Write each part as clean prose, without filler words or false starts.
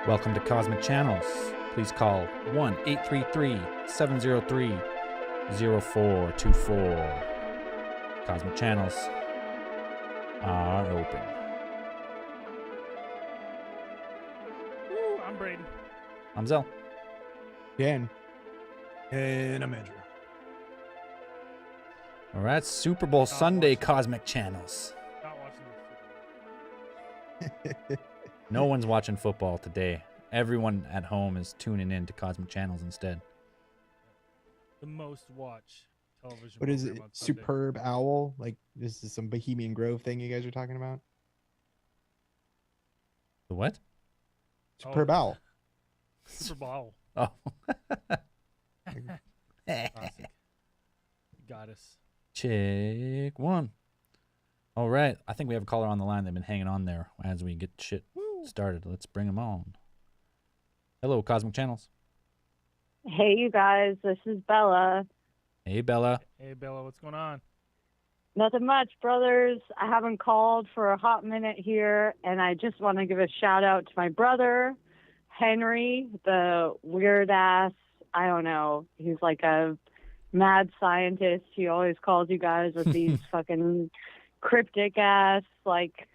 Welcome to Cosmic Channels. Please call 1-833-703-0424. Cosmic Channels are open. Woo, I'm Braden. I'm Zell. Dan. And I'm Andrew. All right, Super Bowl Sunday, Cosmic Channels. Not watching this. No one's watching football today. Everyone at home is tuning in to Cosmic Channels instead. The most watched television. What is it? program on Sunday. Superb Owl? Like this is some Bohemian Grove thing you guys are talking about? The what? Superb Owl. Super Bowl. Oh. Classic. Got us. Check one. All right. I think we have a caller on the line. They've been hanging on there as we get shit started. Let's bring them on. Hello, Cosmic Channels. Hey, you guys. This is Bella. Hey, Bella. Hey, Bella, what's going on? Nothing much, brothers. I haven't called for a hot minute here, and I just want to give a shout out to my brother, Henry, the weird ass. I don't know. He's like a mad scientist. He always calls you guys with these fucking cryptic ass, like,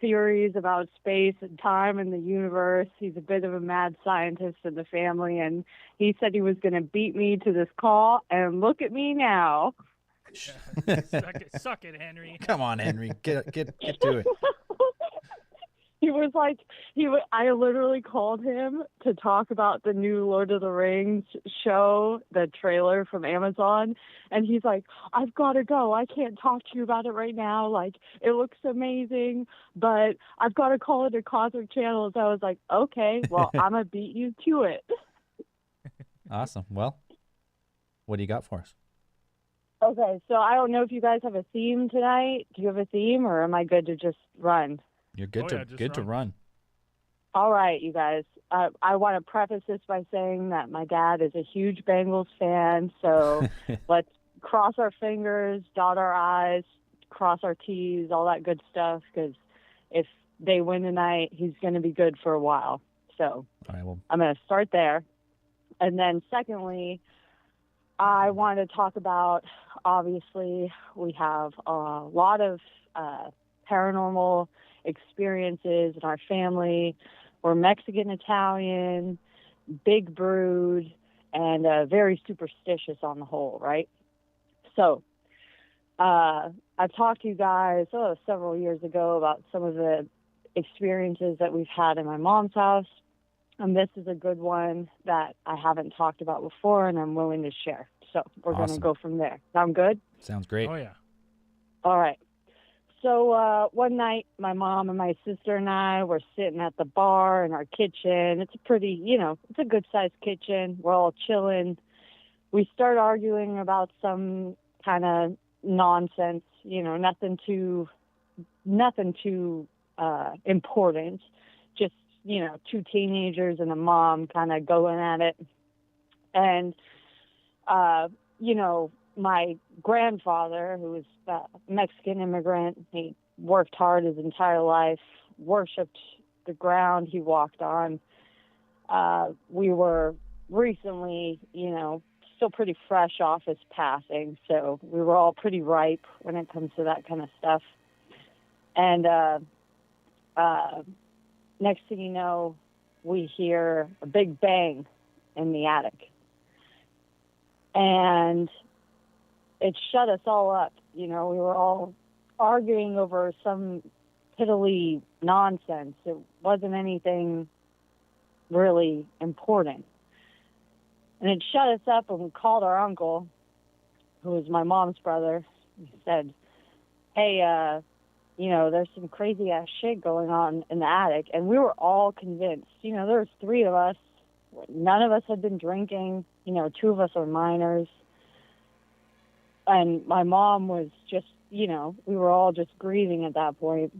theories about space and time and the universe. He's a bit of a mad scientist in the family, and he said he was going to beat me to this call, and look at me now. Suck it, Henry. Come on, Henry. Get to it. He was like, I literally called him to talk about the new Lord of the Rings show, the trailer from Amazon. And he's like, I've got to go. I can't talk to you about it right now. Like, it looks amazing, but I've got to call it a Cosmic Channels. I was like, okay, well, I'm going to beat you to it. Awesome. Well, what do you got for us? Okay, so I don't know if you guys have a theme tonight. Do you have a theme, or am I good to just run? You're good to run. All right, you guys. I want to preface this by saying that my dad is a huge Bengals fan, so let's cross our fingers, dot our I's, cross our T's, all that good stuff, because if they win tonight, he's going to be good for a while. So all right, well, I'm going to start there. And then secondly, I want to talk about, obviously, we have a lot of paranormal experiences in our family. We're Mexican Italian, big brood, and very superstitious on the whole, right? So I've talked to you guys several years ago about some of the experiences that we've had in my mom's house, and this is a good one that I haven't talked about before, and I'm willing to share. So we're going to go from there. Sound good? Sounds great. Oh, yeah. All right. So one night, my mom and my sister and I were sitting at the bar in our kitchen. It's a pretty, it's a good-sized kitchen. We're all chilling. We start arguing about some kind of nonsense, nothing too important. Just, two teenagers and a mom kind of going at it. And, my grandfather, who was a Mexican immigrant, he worked hard his entire life, worshipped the ground he walked on. We were recently, still pretty fresh off his passing, so we were all pretty ripe when it comes to that kind of stuff. And next thing you know, we hear a big bang in the attic. And it shut us all up. We were all arguing over some piddly nonsense. It wasn't anything really important. And it shut us up, and we called our uncle, who was my mom's brother. He said, hey, there's some crazy-ass shit going on in the attic. And we were all convinced. There was three of us. None of us had been drinking. Two of us are minors. And my mom was just, we were all just grieving at that point.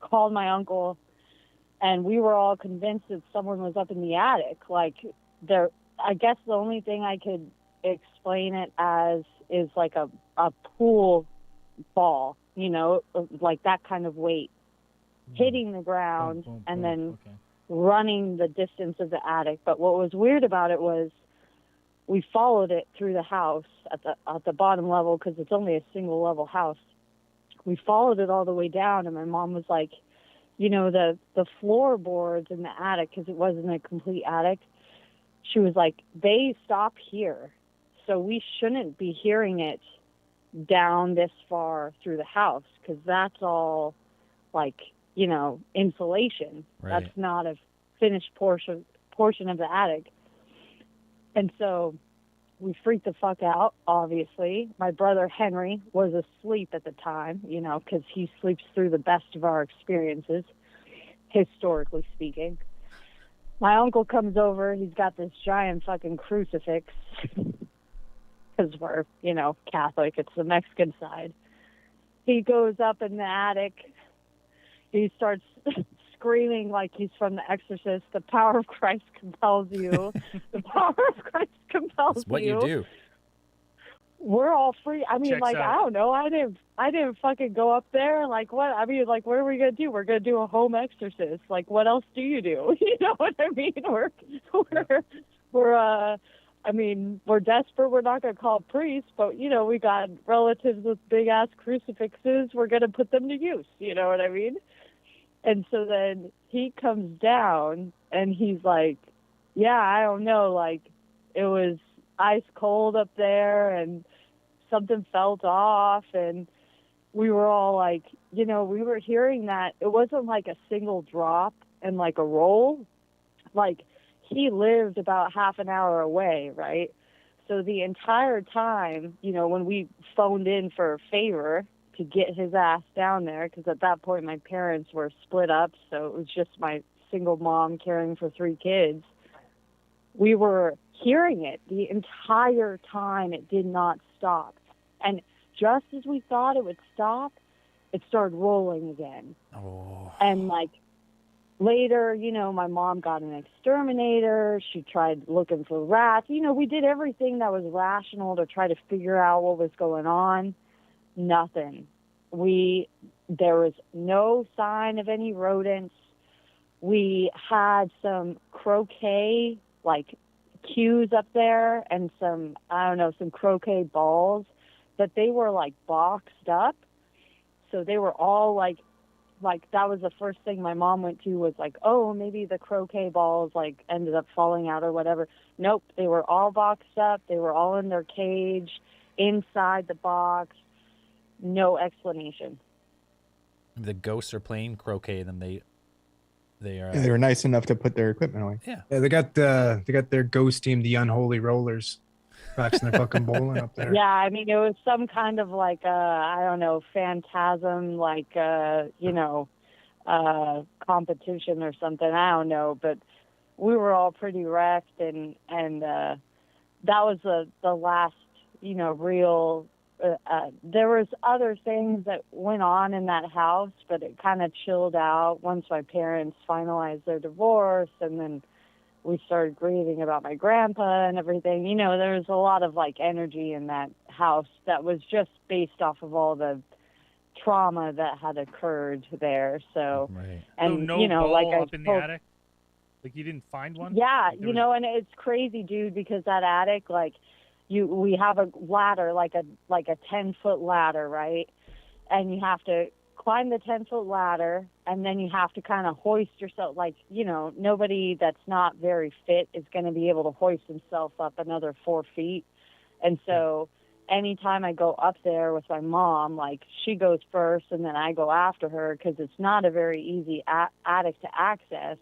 Called my uncle, and we were all convinced that someone was up in the attic. Like, I guess the only thing I could explain it as is like a pool ball, like that kind of weight. hitting the Boom, ground, boom, and boom. then Okay. running the distance of the attic. But what was weird about it was we followed it through the house at the bottom level, because it's only a single level house. We followed it all the way down, and my mom was like, the floorboards in the attic, because it wasn't a complete attic, she was like, they stop here, so we shouldn't be hearing it down this far through the house, because that's all like, insulation. Right. That's not a finished portion of the attic. And so we freaked the fuck out, obviously. My brother Henry was asleep at the time, because he sleeps through the best of our experiences, historically speaking. My uncle comes over. He's got this giant fucking crucifix, because we're, Catholic. It's the Mexican side. He goes up in the attic. He starts screaming like he's from The Exorcist. The power of Christ compels you. The power of Christ compels That's what you. you do. We're all free. I mean, Checks like, out. I don't know. I didn't fucking go up there. Like, what? I mean, like, what are we gonna do? We're gonna do a home exorcist. Like, what else do you do? You know what I mean? We're desperate. We're not gonna call a priest, but we got relatives with big ass crucifixes. We're gonna put them to use. You know what I mean? And so then he comes down and he's like, yeah, I don't know. Like, it was ice cold up there and something felt off. And we were all like, we were hearing that it wasn't like a single drop and like a roll. Like, he lived about half an hour away, right? So the entire time, when we phoned in for a favor to get his ass down there, because at that point my parents were split up, so it was just my single mom caring for 3 kids. We were hearing it the entire time. It did not stop. And just as we thought it would stop, it started rolling again. Oh. And like later, my mom got an exterminator. She tried looking for rats. We did everything that was rational to try to figure out what was going on. Nothing. There was no sign of any rodents. We had some croquet, like, cues up there and some croquet balls, but they were like boxed up. So they were all like that was the first thing my mom went to, was like, oh, maybe the croquet balls like ended up falling out or whatever. Nope. They were all boxed up. They were all in their cage inside the box. No explanation. The ghosts are playing croquet, then they are. Yeah, they were nice enough to put their equipment away. Yeah. Yeah, they got their ghost team, the Unholy Rollers, practicing their fucking bowling up there. Yeah, I mean, it was some kind of like I don't know, phantasm, like competition or something. I don't know, but we were all pretty wrecked, and that was the last real. There was other things that went on in that house, but it kind of chilled out once my parents finalized their divorce, and then we started grieving about my grandpa and everything. There was a lot of like energy in that house that was just based off of all the trauma that had occurred there. So, Right. and So no ball like I up in the told- attic? Like, you didn't find one? Yeah, Like, there was- and it's crazy, dude, because that attic, like, we have a ladder, like a 10-foot ladder, right? And you have to climb the 10-foot ladder, and then you have to kind of hoist yourself. Like, nobody that's not very fit is going to be able to hoist himself up another 4 feet. And so anytime I go up there with my mom, like, she goes first, and then I go after her, because it's not a very easy attic to access,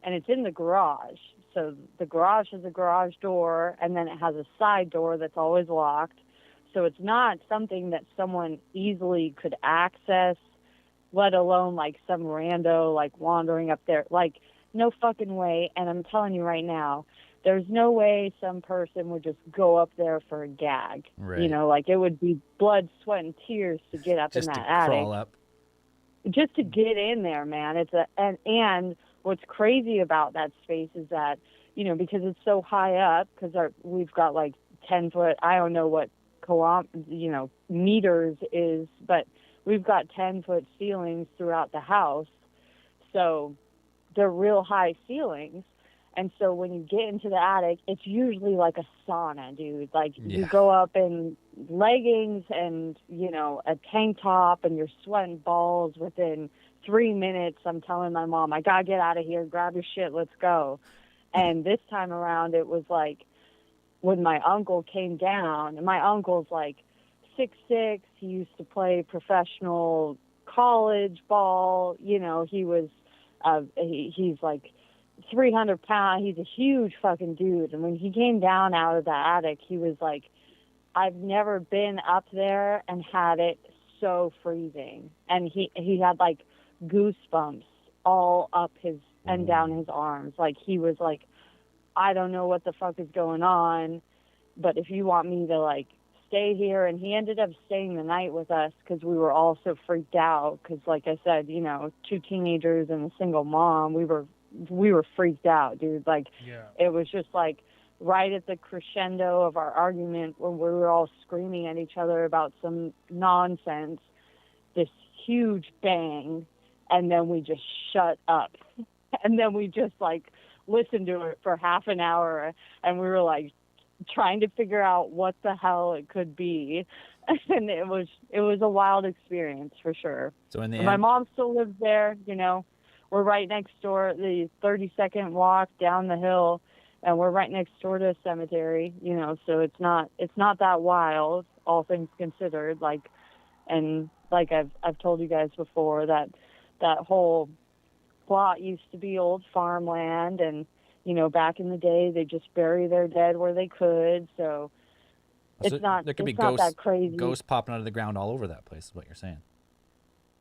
and it's in the garage. So the garage has a garage door, and then it has a side door that's always locked. So it's not something that someone easily could access, let alone like some rando like wandering up there. Like, no fucking way. And I'm telling you right now, there's no way some person would just go up there for a gag. Right. Like, it would be blood, sweat, and tears to get up Just in to that attic. crawl up. Just to get in there, man. And what's crazy about that space is that, because it's so high up, because we've got like 10-foot, I don't know what meters is, but we've got 10-foot ceilings throughout the house. So they're real high ceilings. And so when you get into the attic, it's usually like a sauna, dude. Like you Yeah. go up in leggings and, you know, a tank top, and you're sweating balls within 3 minutes. I'm telling my mom, I got to get out of here. Grab your shit. Let's go. And this time around, it was like when my uncle came down, and my uncle's like 6'6". He used to play professional college ball. You know, he was, he's like 300 pounds. He's a huge fucking dude. And when he came down out of the attic, he was like, I've never been up there and had it so freezing. And he had like goosebumps all up his and down his arms. Like he was like, I don't know what the fuck is going on, but if you want me to like stay here. And he ended up staying the night with us because we were all so freaked out. Because like I said, you know, 2 teenagers and a single mom, we were freaked out, dude. Like Yeah. it was just like right at the crescendo of our argument when we were all screaming at each other about some nonsense, this huge bang, and then we just shut up. And then we just like listened to it for half an hour, and we were like trying to figure out what the hell it could be. And it was a wild experience for sure. So in the And my end, mom still lives there, you know. We're right next door, the 30-second walk down the hill, and we're right next door to a cemetery, you know, so it's not that wild, all things considered. Like, and like I've told you guys before, that whole plot used to be old farmland, and you know, back in the day they just bury their dead where they could, so it's not there could be it's not that crazy. ghosts popping out of the ground all over that place, is what you're saying.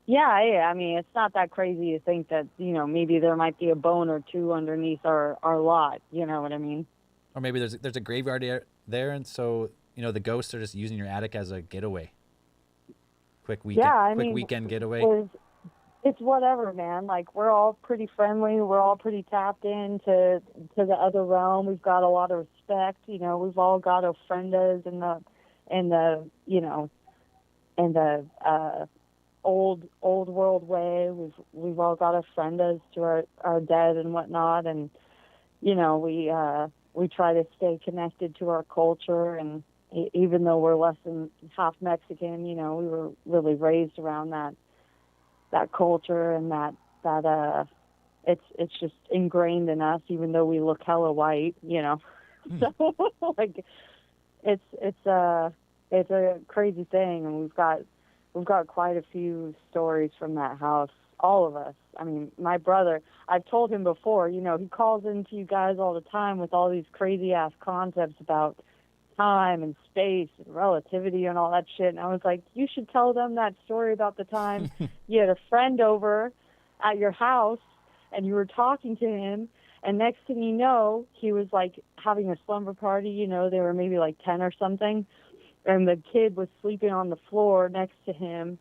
Yeah, I mean, it's not that crazy to think that, you know, maybe there might be a bone or two underneath our lot. You know what I mean? Or maybe there's a graveyard there, and so, you know, the ghosts are just using your attic as a getaway. Quick weekend getaway. It's whatever, man. Like, we're all pretty friendly. We're all pretty tapped into the other realm. We've got a lot of respect. You know, we've all got ofrendas in the you know, in the old world way. We've all got ofrendas to our dead and whatnot, and you know, we try to stay connected to our culture. And even though we're less than half Mexican, you know, we were really raised around that culture, and that it's just ingrained in us, even though we look hella white, you know. So like it's a crazy thing, and we've got quite a few stories from that house, all of us. I mean, my brother, I've told him before, you know, he calls into you guys all the time with all these crazy ass concepts about time and space and relativity and all that shit. And I was like, you should tell them that story about the time you had a friend over at your house and you were talking to him, and next thing you know, he was like having a slumber party. You know, they were maybe like 10 or something, and the kid was sleeping on the floor next to him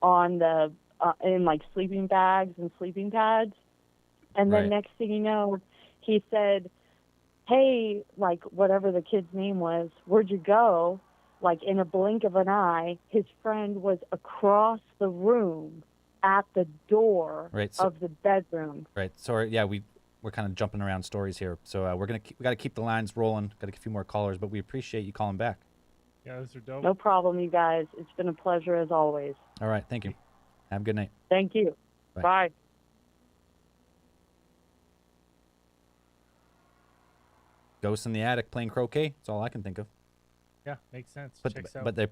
on the in like sleeping bags and sleeping pads. And then Right. next thing you know, he said, hey, like whatever the kid's name was, where'd you go? Like in a blink of an eye, his friend was across the room at the door Right, so- of the bedroom. Right. Sorry. Yeah, we're kind of jumping around stories here, so we got to keep the lines rolling. Got a few more callers, but we appreciate you calling back. Yeah, those are dope. No problem, you guys. It's been a pleasure as always. All right. Thank you. Have a good night. Thank you. Bye. Bye. Ghosts in the attic playing croquet. That's all I can think of. Yeah, makes sense. But Checks out. but they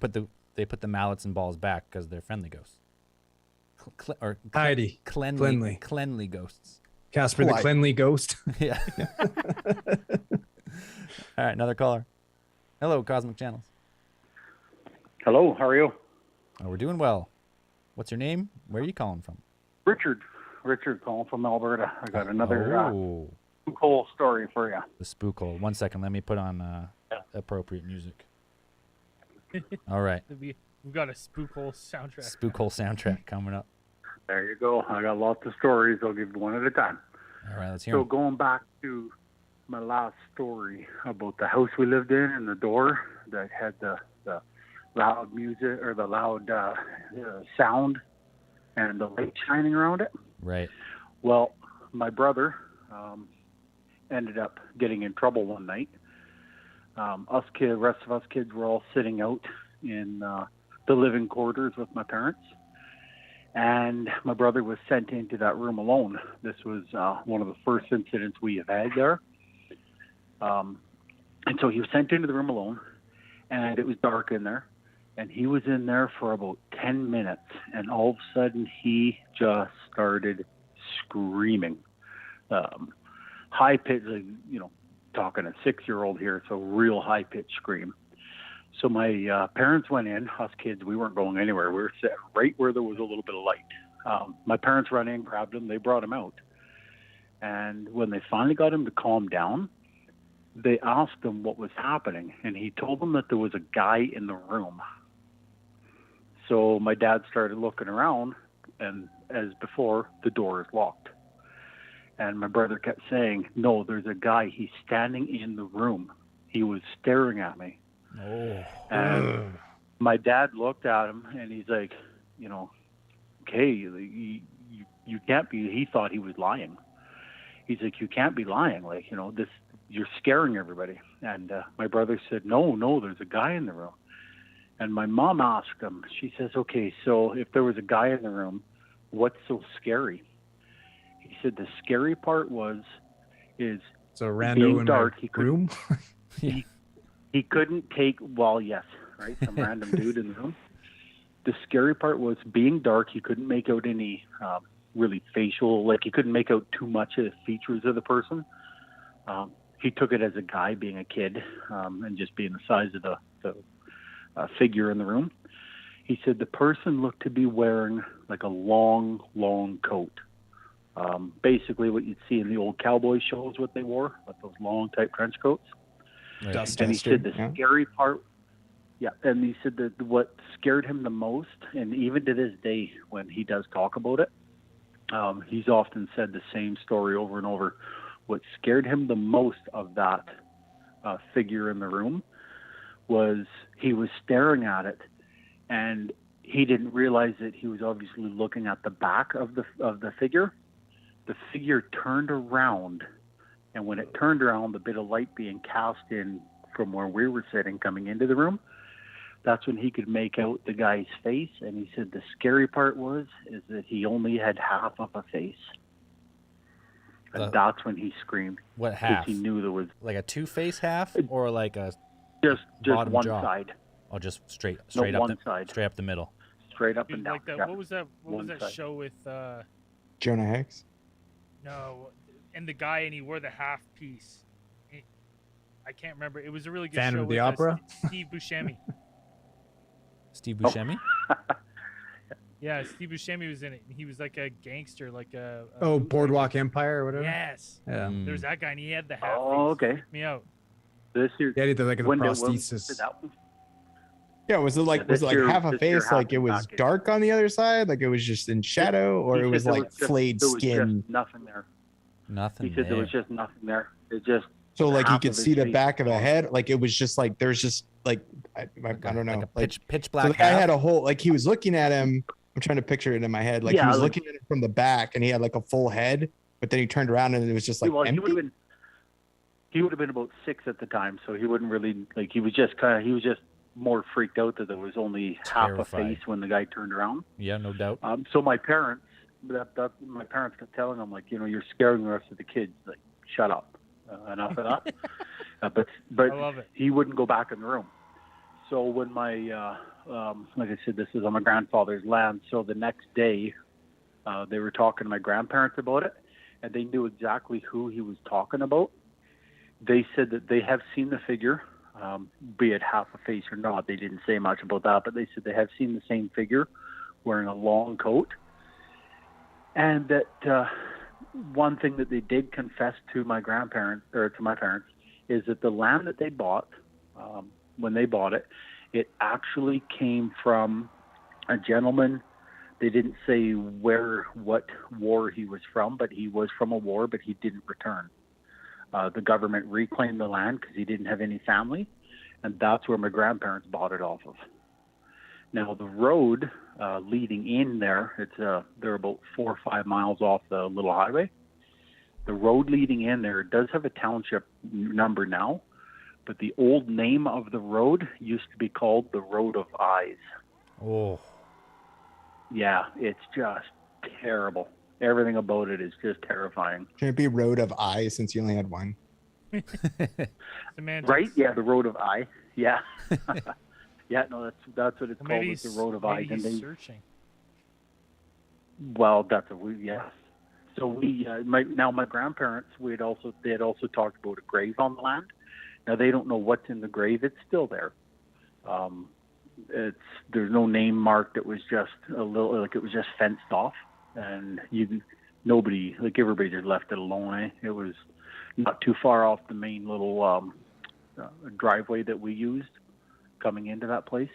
put the mallets and balls back because they're friendly ghosts. Tidy. Cleanly. Cleanly ghosts. Casper the Polite. Cleanly Ghost. Yeah. All right, another caller. Hello, Cosmic Channels. Hello, how are you? Oh, we're doing well. What's your name? Where are you calling from? Richard calling from Alberta. I got another Oh, cool story for you. the spook hole. 1 second. Let me put on appropriate music. All right. We've got a spook hole soundtrack. Spook hole soundtrack coming up. There you go. I got lots of stories. I'll give you one at a time. All right, let's hear So 'em. going back to my last story about the house we lived in and the door that had the loud music or the loud sound and the light shining around it. Right. Well, my brother ended up getting in trouble one night. Rest of us kids were all sitting out in the living quarters with my parents, and my brother was sent into that room alone. This was one of the first incidents we have had there. And so he was sent into the room alone, and it was dark in there. And he was in there for about 10 minutes, and all of a sudden he just started screaming. High pitch, like, talking a 6-year-old here, so real high pitched scream. So my parents went in. Us kids, we weren't going anywhere. We were sitting right where there was a little bit of light. My parents ran in, grabbed him, they brought him out. And when they finally got him to calm down, they asked him what was happening, and he told them that there was a guy in the room. So my dad started looking around, and as before, the door is locked. And my brother kept saying, "No, there's a guy. He's standing in the room. He was staring at me." Oh. And my dad looked at him, and he's like, okay, you can't be. He thought he was lying. He's like, "You can't be lying. Like, this, you're scaring everybody." And my brother said, no, there's a guy in the room. And my mom asked him, she says, "Okay, so if there was a guy in the room, what's so scary?" He said, "The scary part is So rando being in dark. my He couldn't, room. he couldn't take, well, yes, right? Some random dude in the room. The scary part was being dark. He couldn't make out any really facial, like he couldn't make out too much of the features of the person. He took it as a guy being a kid and just being the size of the figure in the room. He said the person looked to be wearing like a long, long coat. Basically what you'd see in the old cowboy shows, what they wore, like those long type trench coats. Right. Dust And he duster, said the yeah. scary part, yeah, and he said that what scared him the most, and even to this day when he does talk about it, he's often said the same story over and over. What scared him the most of that figure in the room was he was staring at it, and he didn't realize that he was obviously looking at the back of the figure. The figure turned around, and when it turned around, the bit of light being cast in from where we were sitting coming into the room, that's when he could make out the guy's face. And he said the scary part is that he only had half of a face. And that's when he screamed. What Because half? he knew there was Like a two-face half, or like a just bottom one jaw? side, Oh, just straight no, up one side, straight up the middle. straight up Dude, and down. like that. Yeah. What was that? What was One that side. show with? Jonah Hex. No, and the guy, and he wore the half piece. I can't remember. It was a really good Phantom show of the with Opera? Steve Buscemi. Steve Oh. Buscemi? Yeah, Steve Buscemi was in it. And he was like a gangster, like a Oh, bootlegger. Boardwalk Empire or whatever. Yes, Yeah. Mm. there was that guy, and he had the half. Oh, face. It okay. freaked me out. This year, Yeah, he did like the when did prosthesis. that one? Yeah, was it like Yeah, this was it like year- half a this year face, like it happened was back in- dark on the other side, like it was just in shadow, or He it said was there like just- flayed there was skin? just nothing there. Nothing He said there there. was just nothing there. It just So like you half could of his see the face back of a was gone. head, like it was just like there's just like I don't know, Like a like pitch so black the guy half. had a whole like he was looking at him. I'm trying to picture it in my head, like he Yeah, was like- looking at him from the back, and he had like a full head, but then he turned around and it was just like Well, he empty. would have been about 6 at the time, so he wouldn't really like. He was just more freaked out that there was only half a Terrified. face when the guy turned around. Yeah, no doubt. So my parents, my parents kept telling him, like, you're scaring the rest of the kids. Like, shut up, enough of that. But I love it. he wouldn't go back in the room. So when my like I said, this is on my grandfather's land. So the next day, they were talking to my grandparents about it, and they knew exactly who he was talking about. They said that they have seen the figure, be it half a face or not. They didn't say much about that, but they said they have seen the same figure wearing a long coat. And that one thing that they did confess to my grandparents, or to my parents, is that the land that they bought, when they bought it, it actually came from a gentleman. They didn't say what war he was from, but he was from a war, but he didn't return. The government reclaimed the land because he didn't have any family, and that's where my grandparents bought it off of. Now, the road leading in there. They're about 4 or 5 miles off the little highway. The road leading in there does have a township number now, but the old name of the road used to be called the Road of Eyes. Oh. Yeah, it's just terrible. Everything about it is just terrifying. Shouldn't it be Road of Eye since you only had one? Semantics. Right? Yeah, the Road of Eye. Yeah. Yeah, no, that's what it's So called. maybe It's the Road of Eyes. maybe And he's they, searching. well, that's a yes. So my grandparents they had also talked about a grave on the land. Now they don't know what's in the grave. It's still there. There's no name marked. It was just a little it was just fenced off, and everybody just left it alone. It was not too far off the main little driveway that we used coming into that place.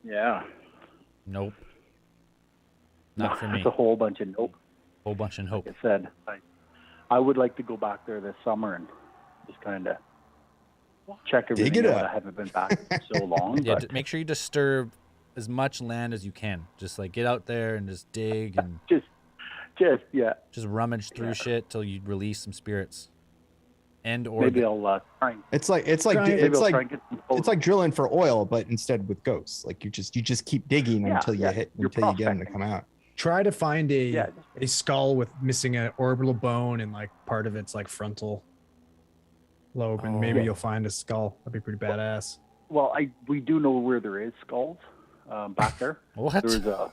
Yeah. Nope. Not for me. It's a whole bunch of nope. Whole bunch of hope. Like I said, I would like to go back there this summer and just kind of check everything Dig it out. up. I haven't been back in so long. Yeah, But make sure you disturb as much land as you can. Just like get out there and just dig and just yeah. just rummage through shit till you release some spirits. Or Maybe I'll try. It's like Maybe I'll try and get some photos. it's like drilling for oil, but instead with ghosts. Like you just keep digging until you get them to prospecting. come out. Try to find Yeah. a skull with missing an orbital bone and like part of its like frontal lobe, and maybe Oh. you'll find a skull. That'd be pretty badass. Well, we do know where there is skulls back there. What? There's a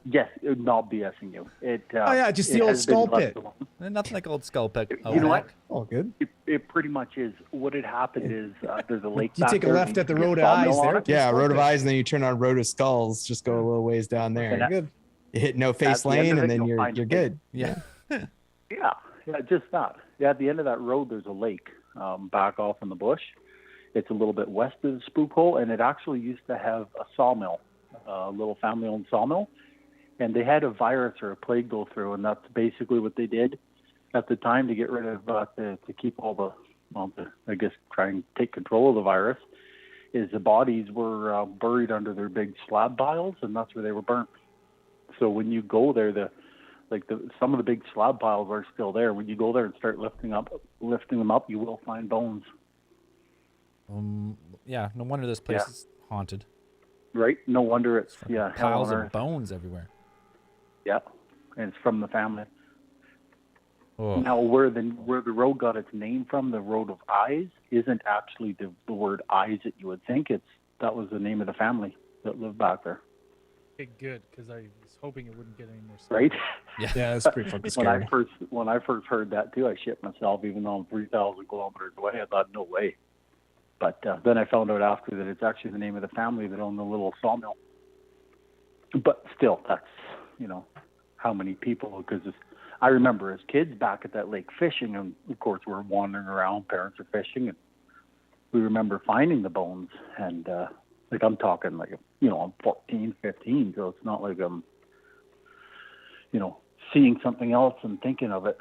yes, not BSing you. Oh, yeah, just the it old has been skull left pit. alone. Nothing like old skull pick. You know what? Oh, good. It pretty much is. What had happened is there's a lake. You back take a there, left and at the you Road get of Eyes sawmill on there. it. Yeah, Skull Road of pit. Eyes, and then you turn on Road of Skulls. Just go a little ways down there. And Good. You hit No Face the end Lane, of and it, then you'll you're find a good. Yeah. Yeah, just that. Yeah, at the end of that road, there's a lake back off in the bush. It's a little bit west of the Spook Hole, and it actually used to have a sawmill, a little family-owned sawmill. And they had a virus or a plague go through, and that's basically what they did at the time to get rid of, to keep all I guess, try and take control of the virus, is the bodies were buried under their big slab piles, and that's where they were burnt. So when you go there, some of the big slab piles are still there. When you go there and start lifting them up, you will find bones. Yeah, no wonder this place Yeah. is haunted. Right? No wonder it's Fucking hell piles on of earth. bones everywhere. Yeah, and it's from the family. Oh. Now, where the road got its name from, the Road of Eyes, isn't actually the word eyes that you would think. That was the name of the family that lived back there. Okay, good, because I was hoping it wouldn't get any more. Right? Yeah. Yeah, that's pretty fucking When scary. I first heard that too, I shit myself. Even though I'm 3,000 kilometers away, I thought no way. But then I found out after that it's actually the name of the family that owned the little sawmill. But still, that's how many people? Because I remember as kids back at that lake fishing, and of course we're wandering around. Parents are fishing, and we remember finding the bones. And I'm talking I'm 14, 15, so it's not like I'm seeing something else and thinking of it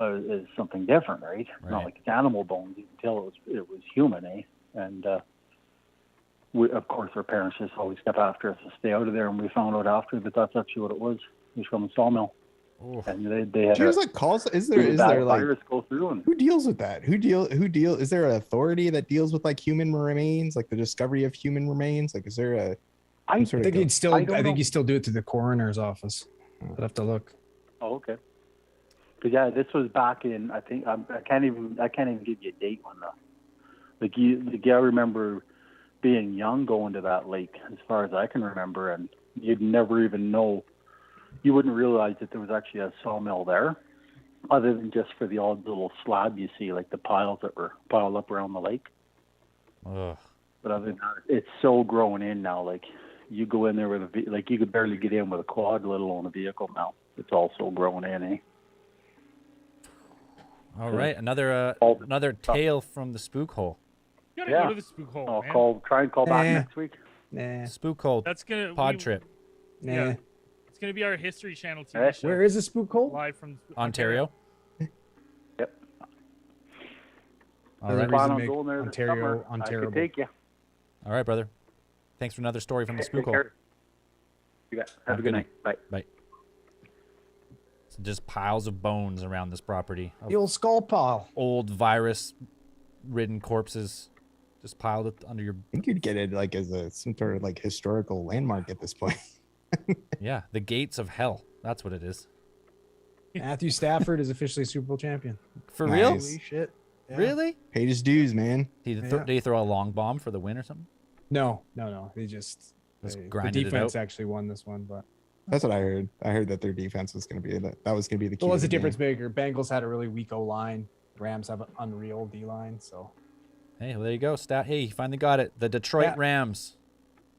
as something different, right? It's not Right. like it's animal bones. You can tell it was human, eh? And we, of course, our parents just always kept after us to stay out of there, and we found out after that that's actually what it was. It was from a sawmill, Oof. and they had There's like calls. Is there like virus go through, and who deals with that? Who deal? Is there an authority that deals with like human remains, like the discovery of human remains? Like, is there a I sort I of think you'd still. I I, don't think know. you still do it to the coroner's office. I'd have to look. Oh, okay. Because yeah, this was back in I think I can't even give you a date on that. I remember being young going to that lake as far as I can remember, and you'd never even know. You wouldn't realize that there was actually a sawmill there, other than just for the odd little slab you see, like the piles that were piled up around the lake. Ugh. But other than that, it's so grown in now. Like you go in there with you could barely get in with a quad, let alone a vehicle now. It's all so grown in, eh? All right, another All the another stuff. tale from the spook hole. You gotta Yeah. go to the spook hole, I'll man. try and call back Eh. next week. Nah. Spook hole That's gonna pod we- trip, Nah. Yeah. It's gonna be our History Channel TV Eh, show. Where is the spook hole? Live from Ontario. Yep. All Doesn't right, reason Plan on make going there this Ontario, summer. I Ontario. could take you. all right, brother. Thanks for another story from the Take spook hole. care. You bet. Have a good night. Bye. So just piles of bones around this property. Of The old skull pile. old virus-ridden corpses just piled up under your... I think you'd get it like as some sort of like historical landmark at this point. Yeah, the gates of hell. That's what it is. Matthew Stafford is officially Super Bowl champion. For real? Nice. Holy shit. Yeah. Really? Paid his dues, man. Did he throw a long bomb for the win or something? No. They Just the grinded it defense out? actually won this one, but That's what I heard. I heard that their defense was going to be that was going to be the key. well, what's to the the difference game. maker? Bengals had a really weak O line. Rams have an unreal D line. So Hey, well, there you go. Hey, you finally got it. The Detroit Yeah. Rams.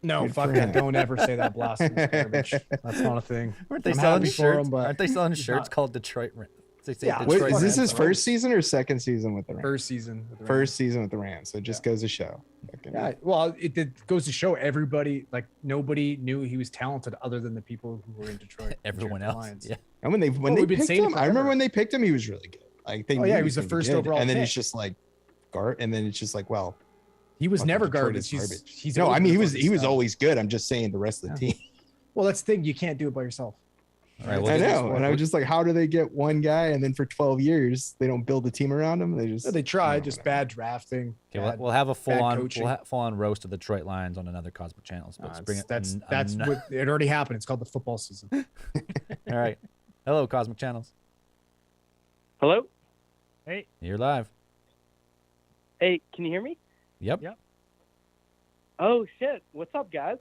no, Good fuck for that. him. Don't ever say that blasphemous garbage. That's not a thing. Aren't they I'm selling happy for shirts? him, but Aren't they selling it's shirts not- called Detroit Rams? They say Yeah, Wait, Detroit is this Rams. his first season or second season with the Rams? First season. With the Rams. First season with the Rams. So it just goes to show. Fucking- Yeah, well, it goes to show everybody, like, nobody knew he was talented other than the people who were in Detroit. Everyone cheering for the else. Lions. Yeah. And when they we've been picked saying it him, I remember forever. when they picked him, he was really good. Like they Oh, knew yeah, he was the gonna be first good. overall and then pick. it's just like and then it's just like, well, He was fucking never Detroit garbage. is He's no, always I mean been he a was fucking stud. always good. I'm just saying the rest of the Yeah. team. Well, that's the thing. You can't do it by yourself. All right, well, I this is- know, and I'm just like, how do they get one guy and then for 12 years they don't build a team around him? They just Yeah, they tried, just whatever. bad drafting. Okay, bad- we'll have a full-on coaching. full-on roast of the Detroit Lions on another Cosmic Channels. But let's bring it. that's an- what it already happened. It's called the football season. All right. Hello, Cosmic Channels. Hello? You're live. Hey, can you hear me? Yep. Yep. Oh shit. What's up, guys?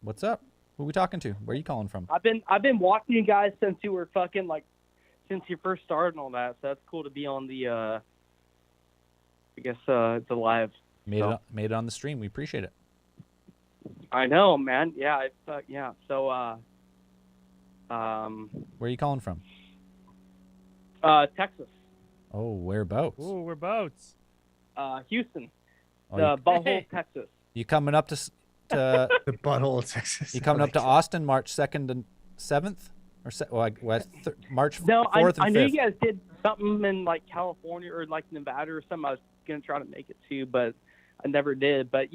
What's up? Who are we talking to? Where are you calling from? I've been watching you guys since you were fucking since you first started and all that. So that's cool to be on the the live. Made it on the stream. We appreciate it. I know, man. Yeah, yeah. So Where are you calling from? Texas. Oh, whereabouts? Ooh, we're boats. Houston. Oh, The you, butthole, Texas. you coming up to The butthole of Texas. you coming up to Austin March 2nd and 7th or March 4th No, and I 5th? knew you guys did something in California or Nevada or something. I was gonna try to make it to, but I never did. But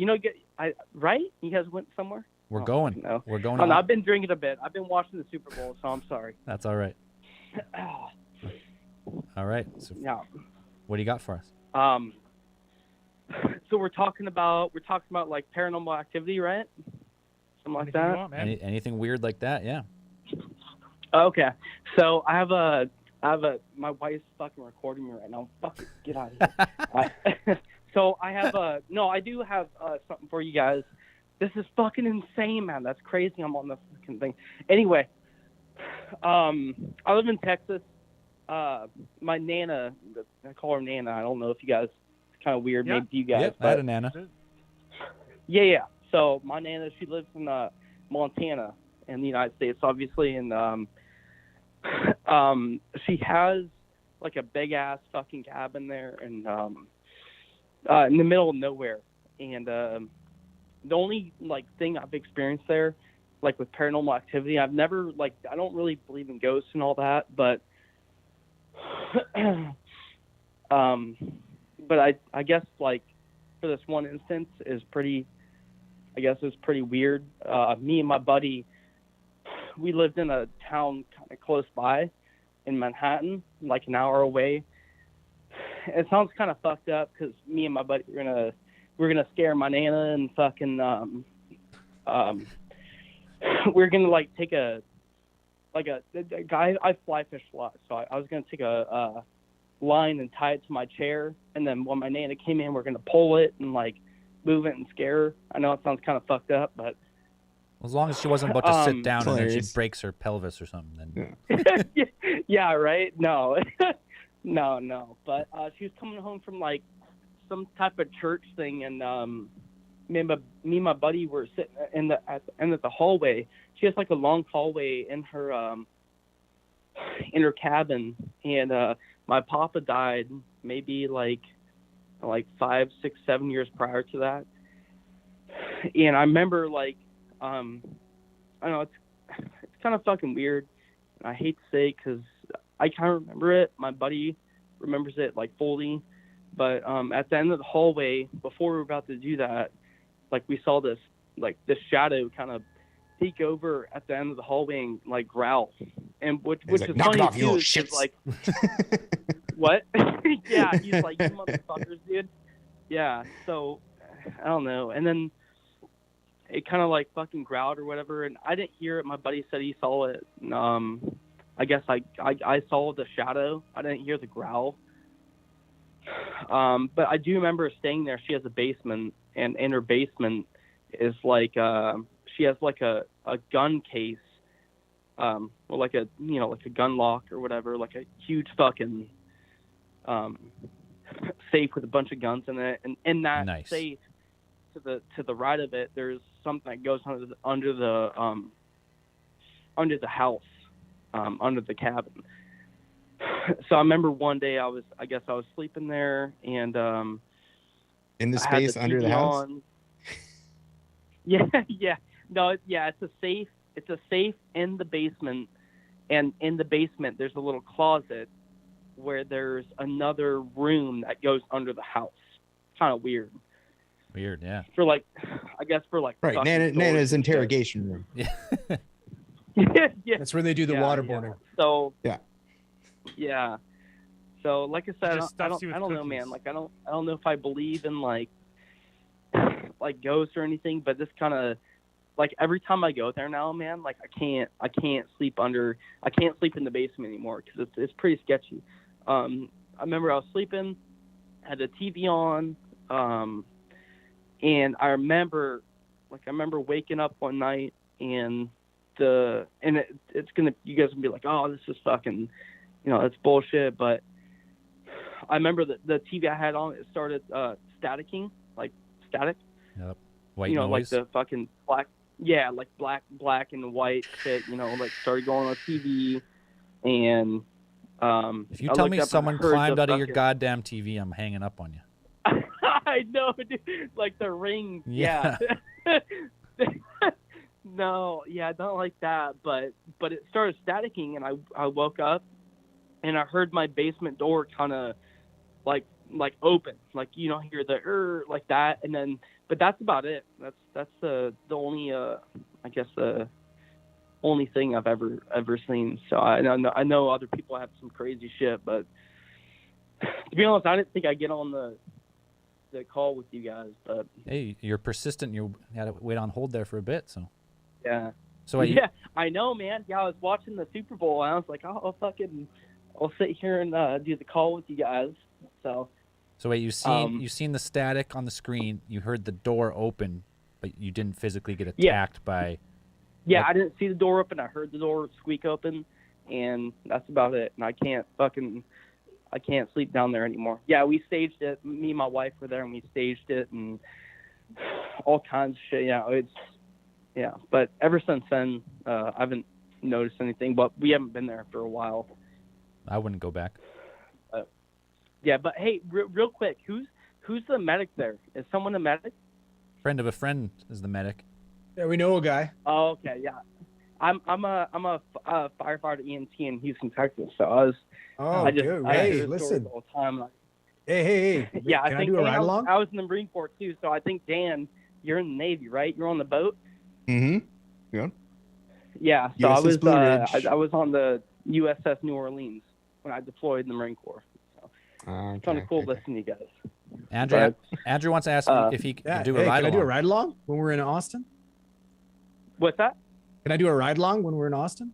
right? You guys went somewhere? We're Oh, going. no. We're going. Oh, no, to- I've been drinking a bit. I've been watching the Super Bowl, so I'm sorry. That's all right. All right. So Yeah. what do you got for us? So we're talking about paranormal activity, right? Something like Anything you that. want, man. Anything weird like that? Yeah. Okay. So I have my wife's fucking recording me right now. Fucking get out of here. So I have I do have something for you guys. This is fucking insane, man. That's crazy. I'm on the fucking thing. Anyway, I live in Texas. My Nana, I call her Nana. I don't know if you guys, it's kind of weird, Yeah. maybe to you guys. Yep. I had but a Nana. yeah. So my Nana, she lives in Montana in the United States, obviously, and she has like a big ass fucking cabin there, and in the middle of nowhere. And the only thing I've experienced there, with paranormal activity, I've never I don't really believe in ghosts and all that, but but I guess for this one instance is pretty weird. Me and my buddy, we lived in a town kind of close by in Manhattan, an hour away. It sounds kind of fucked up because me and my buddy we're gonna scare my Nana and fucking we're gonna take a guy. I fly fish a lot, so I was gonna take a line and tie it to my chair, and then when my Nana came in, we're gonna pull it and move it and scare her. I know it sounds kind of fucked up, but As long as she wasn't about to sit down and then she hilarious. breaks her pelvis or something, then yeah, right. No, no. But she was coming home from some type of church thing, and me and my buddy were sitting at the end of the hallway. She has a long hallway in her cabin, and my papa died maybe 5, 6, 7 years prior to that. And I remember I don't know, it's kind of fucking weird. I hate to say because I kind of remember it. My buddy remembers it fully, but at the end of the hallway, before we were about to do that, we saw this like this shadow kind of peek over at the end of the hallway and like growl, and which He's is like, knock it funny off, you too. little Is 'cause, shits. like what? Yeah, he's like, you motherfuckers, dude. Yeah, so I don't know, and then it kind of like fucking growled or whatever, and I didn't hear it. My buddy said he saw it. I guess I saw the shadow. I didn't hear the growl. But I do remember staying there. She has a basement, and in her basement is like she has like a gun case, or like a like a gun lock or whatever, like a huge fucking safe with a bunch of guns in it, and in that Nice. safe to the right of it, there's something that goes under the house, under the cabin. So I remember one day I was sleeping there, and In the I had space under the TV house. on. Yeah. No, it's a safe. It's a safe in the basement, and in the basement there's a little closet where there's another room that goes under the house. Kind of weird. Weird, yeah. For like, I guess for like. Right, fucking Nana's storage and shit. interrogation room. Yeah. Yeah. That's where they do the waterboarding. So. Yeah. Yeah. So like I said, Just I stuffs you with don't know, cookies. man. Like I don't know if I believe in like ghosts or anything, but this kind of like every time I go there now, man, like I can't sleep in the basement anymore because it's pretty sketchy. I remember I was sleeping, had the TV on, and I remember waking up one night and it's gonna, you guys gonna be like, oh, this is fucking, it's bullshit. But I remember the TV I had on, it started staticking, like static. Yep. White like noise. the fucking black, yeah, like black and white shit. Like started going on TV, and if you I tell looked me up and someone heard climbed the out of your fucking- goddamn TV, I'm hanging up on you. I know, dude. Like the ring. Yeah. No, yeah, not like that, but it started staticking, and I woke up, and I heard my basement door kind of like open, like hear the like that, and then, but that's about it. That's the only I guess the only thing I've ever seen. So I know other people have some crazy shit, but to be honest, I didn't think I'd get on the call with you guys, but Hey, you're persistent. You had to wait on hold there for a bit, so. yeah. So wait, Yeah, I know, man. Yeah, I was watching the Super Bowl, and I was like, I'll sit here and do the call with you guys. So So you seen the static on the screen. You heard the door open, but you didn't physically get attacked by. yeah, Like- I didn't see the door open. I heard the door squeak open, and that's about it. And I can't sleep down there anymore. Yeah, we staged it. Me and my wife were there, and we staged it, and all kinds of shit. Yeah, but ever since then, I haven't noticed anything. But we haven't been there for a while. I wouldn't go back. Yeah, but hey, real quick, who's the medic there? Is someone a medic? Friend of a friend is the medic. Yeah, we know a guy. Oh, okay, yeah. I'm a firefighter EMT in Houston, Texas. So I Good. hear Hey, stories listen. all the time. Hey. Yeah, Can I think do a ride I along? was in the Marine Corps too, so I think Dan, you're in the Navy, right? You're on the boat. Mm-hmm. Yeah. Yeah, so USS Blue Ridge. I was on the USS New Orleans when I deployed in the Marine Corps. So it's kind of cool listening to you guys. Andrew wants to ask if he Yeah. can do Hey, a ride can I along. do a ride along when we're in Austin? What's that? Can I do a ride along when we're in Austin?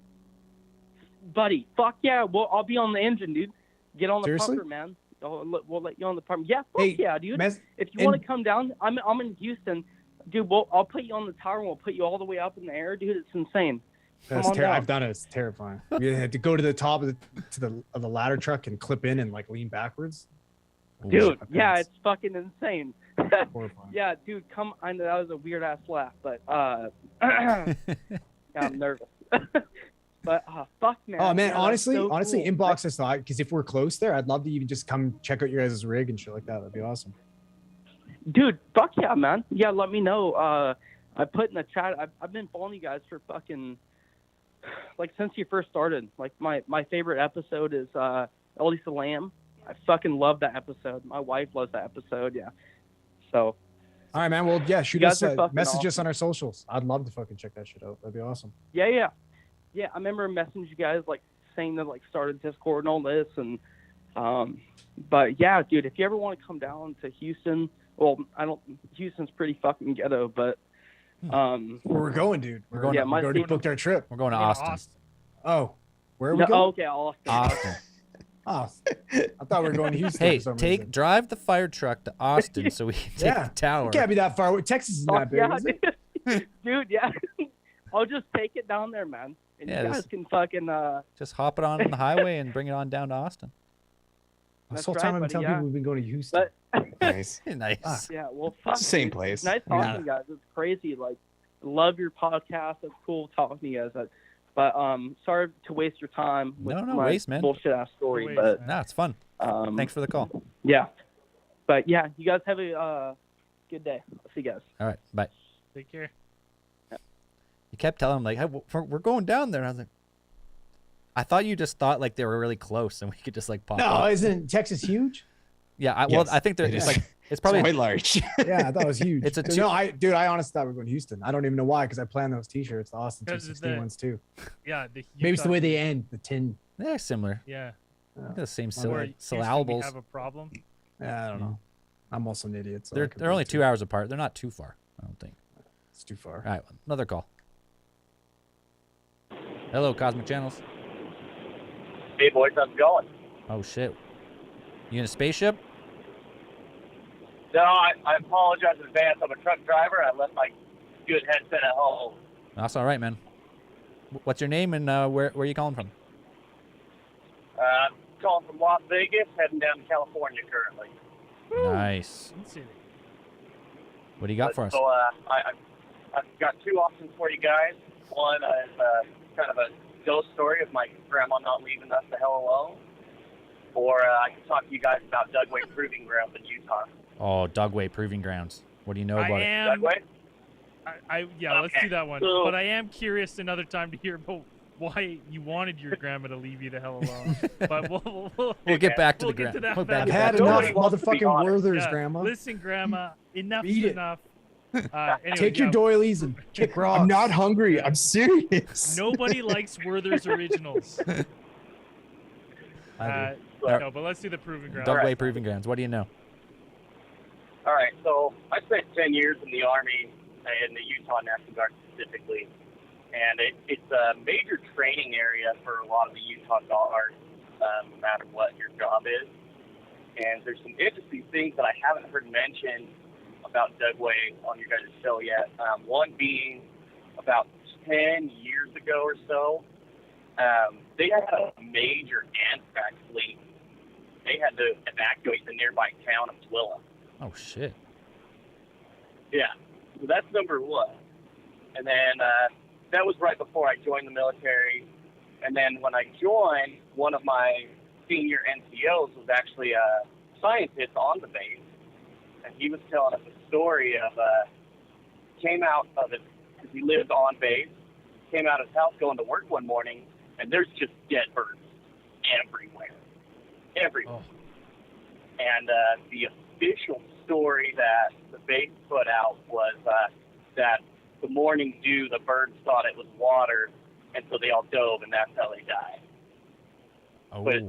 Buddy, fuck yeah. Well, I'll be on the engine, dude. Get on the Seriously? pumper, man. We'll let you on the pumper. Yeah, fuck Hey, yeah, dude. If you want to come down, I'm in Houston. Dude, I'll put you on the tower and we'll put you all the way up in the air, dude. It's insane. Come on down. I've done it. It's terrifying. We had to go to the top of the ladder truck and clip in and like lean backwards. Dude, Shit, yeah, that's it's fucking insane. horrifying. Yeah, dude, come. I know that was a weird ass laugh, but yeah, I'm nervous. But fuck, man. Oh man, Yeah, that's honestly, so cool. inbox us though, because if we're close there, I'd love to even just come check out your guys' rig and shit like that. That'd be awesome. Dude, fuck yeah, man. Yeah, let me know. I put in the chat. I've been following you guys for fucking like since you first started. Like my favorite episode is Elisa Lamb. I fucking love that episode. My wife loves that episode. Yeah. So All right, man. Well, yeah, shoot guys us are fucking message us awesome. on our socials. I'd love to fucking check that shit out. That'd be awesome. Yeah. I remember messaging you guys like saying that like started Discord and all this, and but yeah, dude, if you ever want to come down to Houston, well, Houston's pretty fucking ghetto, but Where we're going, dude. We're going. Yeah, We my already state- booked our trip. We're going to We're going to Austin. Austin. Oh, where are we no, going? okay, Austin. Austin. Oh, I thought we were going to Houston Hey, for some reason. drive the fire truck to Austin so we can take Yeah. the tower. It can't be that far away. Texas is not big, yeah, is it? dude, yeah. I'll just take it down there, man, and Yeah, you guys this- can fucking Just hop it on the highway and bring it on down to Austin. This That's whole time right, I've been buddy, telling yeah. people we've been going to Houston. But Nice. Nice. Ah. yeah, well, fuck, It's the same dude. place. It's nice talking Yeah. to you guys. It's crazy. Like, love your podcast. It's cool talking to you guys. But sorry to waste your time with No, my waste, man. bullshit ass story. Waste, But man. No, it's fun. Thanks for the call. yeah, but yeah, you guys have a good day. I'll see you guys. All right, bye. Take care. You kept telling him like, hey, we're going down there. And I was like, I thought you just thought like they were really close and we could just like pop No, up. isn't Texas huge? Yeah, Yes, I think they're it it's is. like it's probably Quite large. Yeah, I thought it was huge. It's a No, I honestly thought we were going to Houston. I don't even know why, because I planned those T-shirts, the Austin Because of 216 the- ones too. Yeah, Maybe it's the way they end, the tin. they're similar. Yeah. They're the same Where Houston, we syllables. have a problem. Yeah, I don't know. I'm also an idiot. So I They're could they're be only too. 2 hours apart. They're not too far. I don't think. It's too far. All right, another call. Hello, Cosmic Channels. Hey boys, how's it going? Oh shit. You in a spaceship? No, I apologize in advance. I'm a truck driver. I left my good headset at home. That's all right, man. What's your name and where are you calling from? Calling from Las Vegas, heading down to California currently. Nice. Sin City. What do you got for us? So I've got two options for you guys. One is kind of a ghost story of my grandma not leaving us the hell alone. Or I can talk to you guys about Dugway Proving Grounds in Utah. Oh, Dugway Proving Grounds. What do you know I about it? am. Dugway? Yeah, let's Okay. do that one. So- But I am curious another time to hear about why you wanted your grandma to leave you the hell alone. But we'll We'll get back to we'll the get to ground. that We'll back I've back. had Yeah, enough nobody wants to be motherfucking honest. Werthers, Yeah, Grandma. Listen, Grandma, enough's Beat it. enough. Anyway, Take your yeah, doilies and kick rocks. I'm not hungry. I'm serious. Nobody likes Werther's originals. I do. No, but let's do the proving ground. Dugway Alright. Proving Grounds. What do you know? All right, so I spent 10 years in the Army, in the Utah National Guard specifically, and it's a major training area for a lot of the Utah Guards, no matter what your job is. And there's some interesting things that I haven't heard mentioned about Dugway on your guys' show yet. One being about 10 years ago or so, they had a major anthrax leak. They had to evacuate the nearby town of Twilla. Oh shit. Yeah, so that's number one. And then that was right before I joined the military. And then when I joined, one of my senior NCOs was actually a scientist on the base. And he was telling us a story of, came out of it, because he lived on base, came out of his house going to work one morning, and there's just dead birds everywhere. Everywhere. Oh. And the official story that the base put out was that the morning dew, the birds thought it was water, and so they all dove, and that's how they died. Oh. But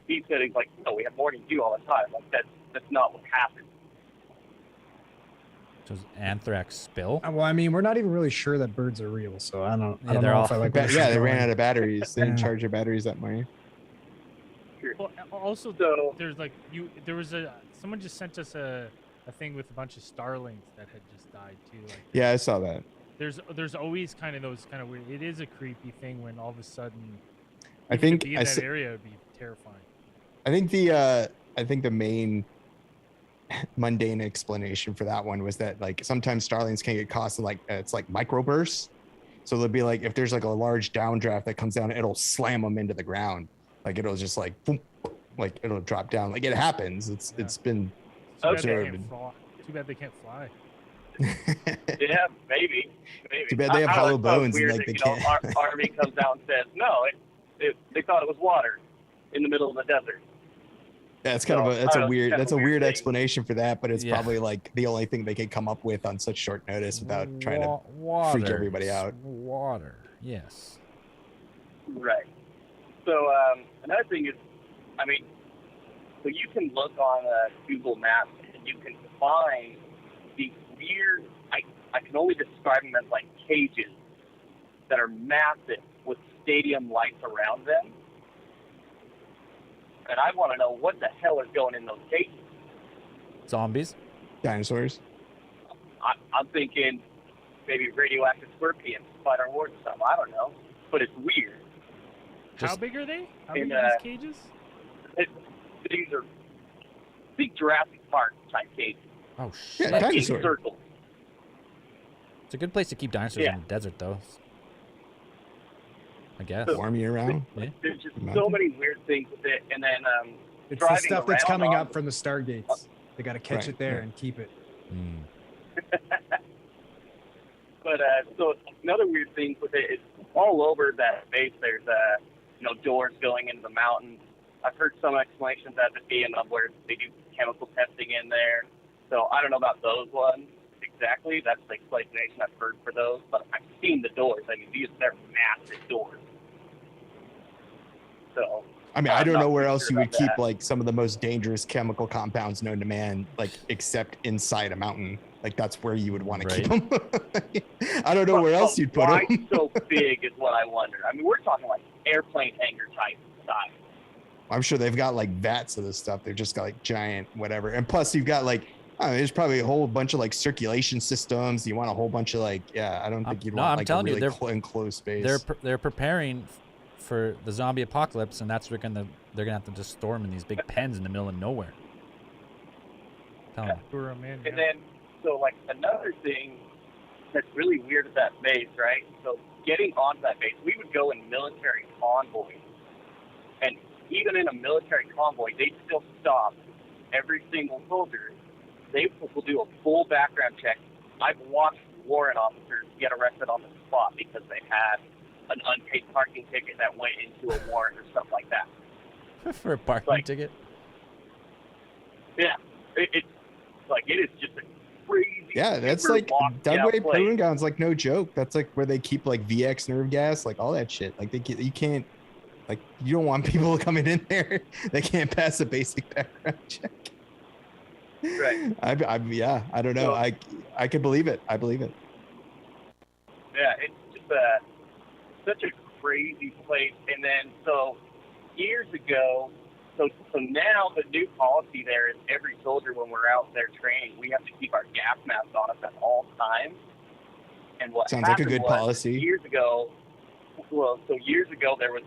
he said, he's like, no, we have morning dew all the time. Like, that's not what happened. So is anthrax spill? Well, I mean, we're not even really sure that birds are real, so I don't Yeah, they're know all- if I like. where this yeah, is they ran going. out of batteries. They didn't Yeah. charge their batteries that way. Well, also, So, there's like there was someone just sent us a thing with a bunch of starlings that had just died too. Like, Yeah, I saw that. there's always kind of those kind of weird. It is a creepy thing when all of a sudden. I even think to be in I that s- area would be terrifying. I think the main mundane explanation for that one was that like sometimes starlings can get caught in like it's like microbursts. So they'll be like if there's like a large downdraft that comes down, it'll slam them into the ground. Like it'll just like boom, like it'll drop down. Like it happens. It's been Too bad, they observed. can't fly. Too bad they can't fly. yeah, maybe. Too bad they have I hollow always thought it was bones and, weird like, that, they can't- Army comes out and says, no, they thought it was water in the middle of the desert. That's kind So, of a that's I a don't know, weird kind that's of a weird thing. explanation for that, but it's Yeah. probably like the only thing they could come up with on such short notice without trying to water, freak everybody out. Water, yes. Right. So another thing is, I mean, so you can look on Google Maps and you can find these weird, I can only describe them as like cages that are massive with stadium lights around them. And I want to know what the hell is going in those cages. Zombies. Dinosaurs. I'm thinking maybe radioactive scorpions, spider wars or something. I don't know. But it's weird. How Just- big are they? How in, big are these cages? These are big Jurassic Park type cages. Oh Yeah, shit! Like in dinosaur. circles. It's a good place to keep dinosaurs Yeah. in the desert, though. I guess. Warm year round. Yeah. There's just so Mountain. many weird things with it. And then It's the driving stuff that's around coming on up from the stargates. They got to catch Right, it there right. and keep it. Mm. But so another weird thing with it is all over that base. There's doors going into the mountains. I've heard some explanations as it being where they do chemical testing in there. So I don't know about those ones exactly. That's the explanation I've heard for those. But I've seen the doors. I mean, they're massive doors. So I mean, I I'm don't not know where too else sure you would about keep that. like some of the most dangerous chemical compounds known to man, like except inside a mountain. Like that's where you would want to keep them. I don't know where else you'd put Why them. so big is what I wonder. I mean, we're talking like airplane hangar type size. I'm sure they've got like vats of this stuff. They've just got like giant whatever. And plus you've got like, I don't know, there's probably a whole bunch of like circulation systems. You want a whole bunch of like, I don't think you'd no, want I'm like telling a you, really they're- enclosed space. They're preparing for the zombie apocalypse, and that's where they're gonna have to just store them in these big pens in the middle of nowhere. Telling you. Lure 'em in, And yeah. then, so like another thing that's really weird at that base, right? So getting onto that base, we would go in military convoys. And even in a military convoy, they still stop every single soldier. They will do a full background check. I've watched warrant officers get arrested on the spot because they had an unpaid parking ticket that went into a warrant or stuff like that. For a parking Like- ticket. Yeah, it's like it is just a crazy. Yeah, that's super like locked down Dugway place. Proving Ground's like no joke. That's like where they keep like VX nerve gas, like all that shit. Like you can't, like you don't want people coming in there. They can't pass a basic background check. Right. Yeah, I don't know. So- I could believe it. I believe it. Yeah, it's just such a crazy place. And then so years ago, so now the new policy there is every soldier when we're out there training, we have to keep our gas mask on us at all times. And what Sounds like a happened good was, policy. Years ago there was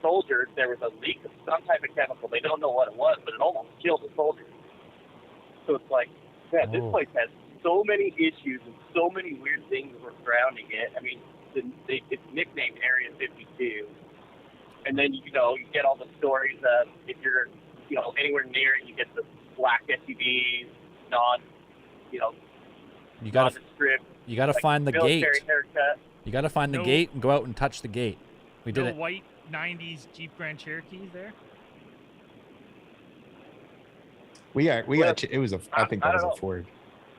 soldiers, there was a leak of some type of chemical. They don't know what it was, but it almost killed the soldiers. So it's like, yeah, this Oh. place has so many issues and so many weird things surrounding it. I mean, it's nicknamed Area 52. And then, you get all the stories of if you're, anywhere near it, you get the black SUVs, You gotta nondescript, like, find the gate. military haircut. You gotta find the No- gate and go out and touch the gate. We did No it. white 90s Jeep Grand Cherokees there? It was I think I that was don't a know. Ford.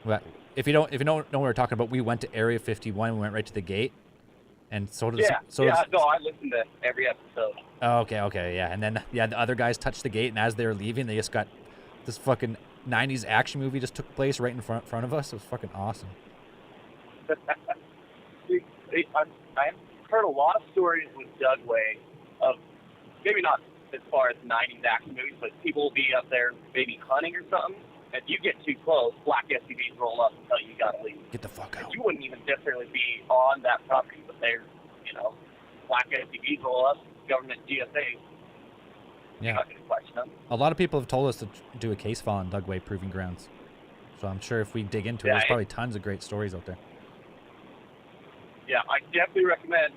Well, if you don't know what we're talking about, we went to Area 51. We went right to the gate, and so did No, I listened to every episode. Oh, okay, yeah. And then the other guys touched the gate, and as they were leaving, they just got this fucking 90s action movie just took place right in front of us. It was fucking awesome. I've heard a lot of stories with Dugway of maybe not as far as 90s action movies, but people will be up there maybe hunting or something. If you get too close, black SUVs roll up and tell you gotta leave. Get the fuck out. You wouldn't even necessarily be on that property, but there's, black SUVs roll up, government GSA. You're Yeah. not going to question them. A lot of people have told us to do a case file on Dugway Proving Grounds. So I'm sure if we dig into it, Yeah, there's probably tons of great stories out there. Yeah, I definitely recommend.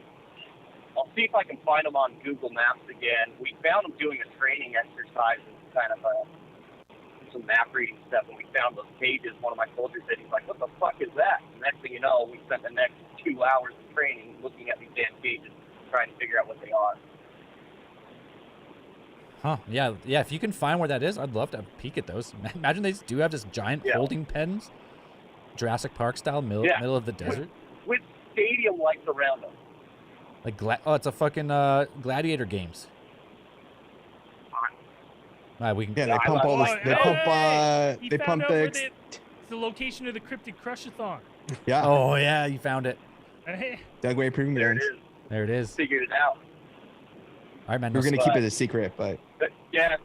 I'll see if I can find them on Google Maps again. We found them doing a training exercise and kind of some map reading stuff, and we found those pages. One of my soldiers said, he's like, what the fuck is that? And next thing you know, we spent the next 2 hours of training looking at these damn pages, trying to figure out what they are. Huh? Yeah, yeah. If you can find where that is, I'd love to have a peek at those. Imagine they do have this giant Yeah. holding pens, Jurassic Park style, Yeah. middle of the desert. With stadium lights around them. Like oh, it's a fucking gladiator games. We can. Yeah, they pump all this. They pump. He They found pump out where the. it's the location of the cryptid crushathon. Yeah. Oh yeah, you found it. Hey, Dugway proving There it grounds. is. There it is. Figured it out. All right, man. We're no gonna keep it a secret, but But, yeah.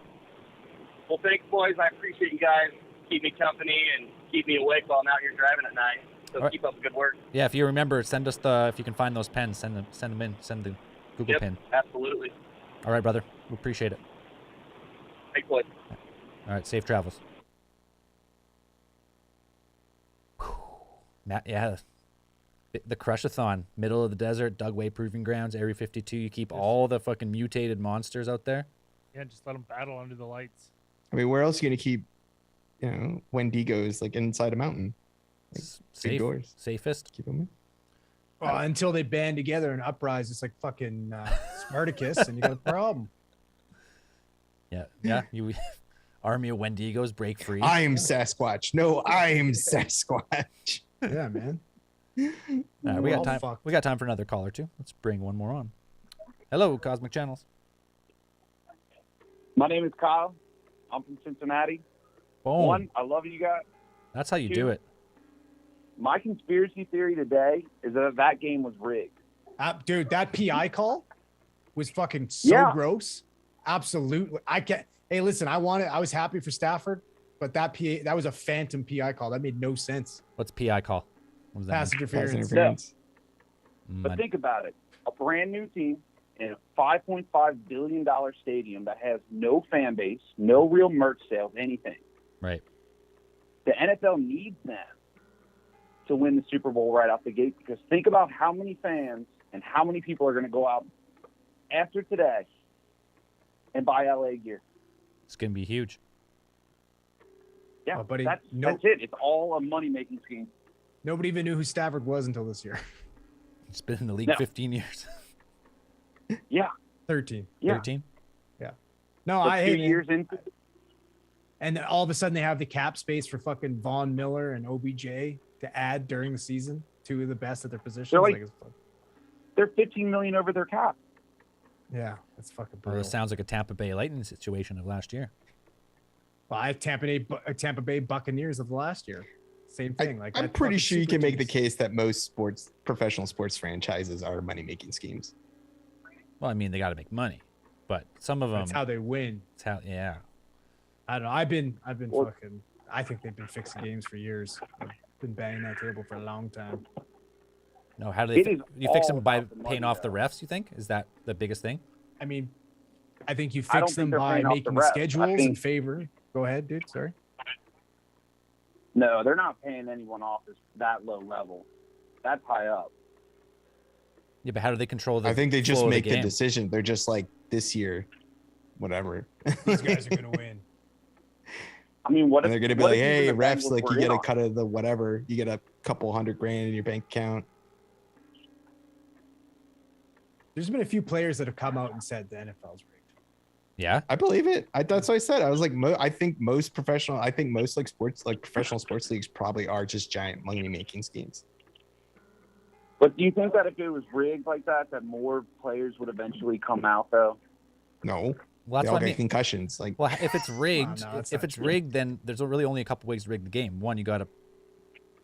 Well, thanks, boys. I appreciate you guys. Keep me company and keep me awake while I'm out here driving at night. So All right. keep up the good work. Yeah, if you remember, send us if you can find those pens, send them in. Send the Google Yep, pin. absolutely. All right, brother. We appreciate it. Thanks, boys. All right, safe travels. Matt, yeah. The Crushathon, middle of the desert, Dugway Proving Grounds, Area 52. You keep all the fucking mutated monsters out there. yeah, just let them battle under the lights. I mean, where else are you gonna keep, Wendigos like inside a mountain? Like, big doors. Safest. Keep them in. Well, until they band together and uprise, it's like fucking Spartacus, and you got a problem. Yeah. You army of Wendigos break free. I'm Sasquatch. No, I'm Sasquatch. Yeah, man. We got all time. fucked. We got time for another call or two. Let's bring one more on. Hello, Cosmic Channels. My name is Kyle. I'm from Cincinnati. Boom. One, I love you guys. That's how you Two. do it. My conspiracy theory today is that game was rigged. Dude, that PI call was fucking so Yeah. gross. Absolutely. I can't. Hey, listen, I was happy for Stafford, but that was a phantom PI call. That made no sense. What's PI call? What does that Pass mean? interference. But think about it. A brand new team in a $5.5 billion stadium that has no fan base, no real merch sales, anything. Right. The NFL needs them to win the Super Bowl right off the gate, because think about how many fans and how many people are going to go out after today and buy LA gear. It's gonna be huge. Yeah, Oh, buddy, that's it. It's all a money-making scheme. Nobody even knew who Stafford was until this year. It's been in the league No. 15 years. Yeah. 13. Yeah. 13. No, But I 2 hate it. years into And then all of a sudden they have the cap space for fucking Von Miller and OBJ to add during the season. Two of the best at their positions. They're like- it's they're $15 million over their cap. yeah, that's fucking Well, brutal. this sounds like a Tampa Bay Lightning situation of last year. Well, I have Tampa Bay Buccaneers of last year. Same thing. Like I'm that pretty fucking sure you super can make the teams. case that most professional sports franchises are money-making schemes. Well, I mean, they got to make money, but some of them. That's how they win. Yeah. I don't know. I've been Well- fucking. I think they've been fixing games for years. I've been banging that table for a long time. No, how do It they? is You fix all them by about the money, paying off the though. refs? You think is that the biggest thing? I mean, I think you I don't fix think them they're by paying off the making the refs. I schedules in think- favor. Go ahead, dude. Sorry. No, they're not paying anyone off at that low level. That's high up. Yeah, but how do they control the? I think they just flow of make the game? decision. They're just like, this year, whatever. These guys are gonna win. I mean, what And if they're gonna be what like, if even hey, the refs, Bengals like were you get in a on it? cut of the whatever. You get a couple $100,000 in your bank account. There's been a few players that have come out and said the NFL's rigged. Yeah. I believe it. That's what I said. I was like, I think most like sports, like professional sports leagues probably are just giant money-making schemes. But do you think that if it was rigged like that, that more players would eventually come out, though? No, Well, they that's all what I get mean. concussions. Like, Well, if it's rigged, no, that's if not it's true. rigged, then there's really only a couple ways to rig the game. One, you got to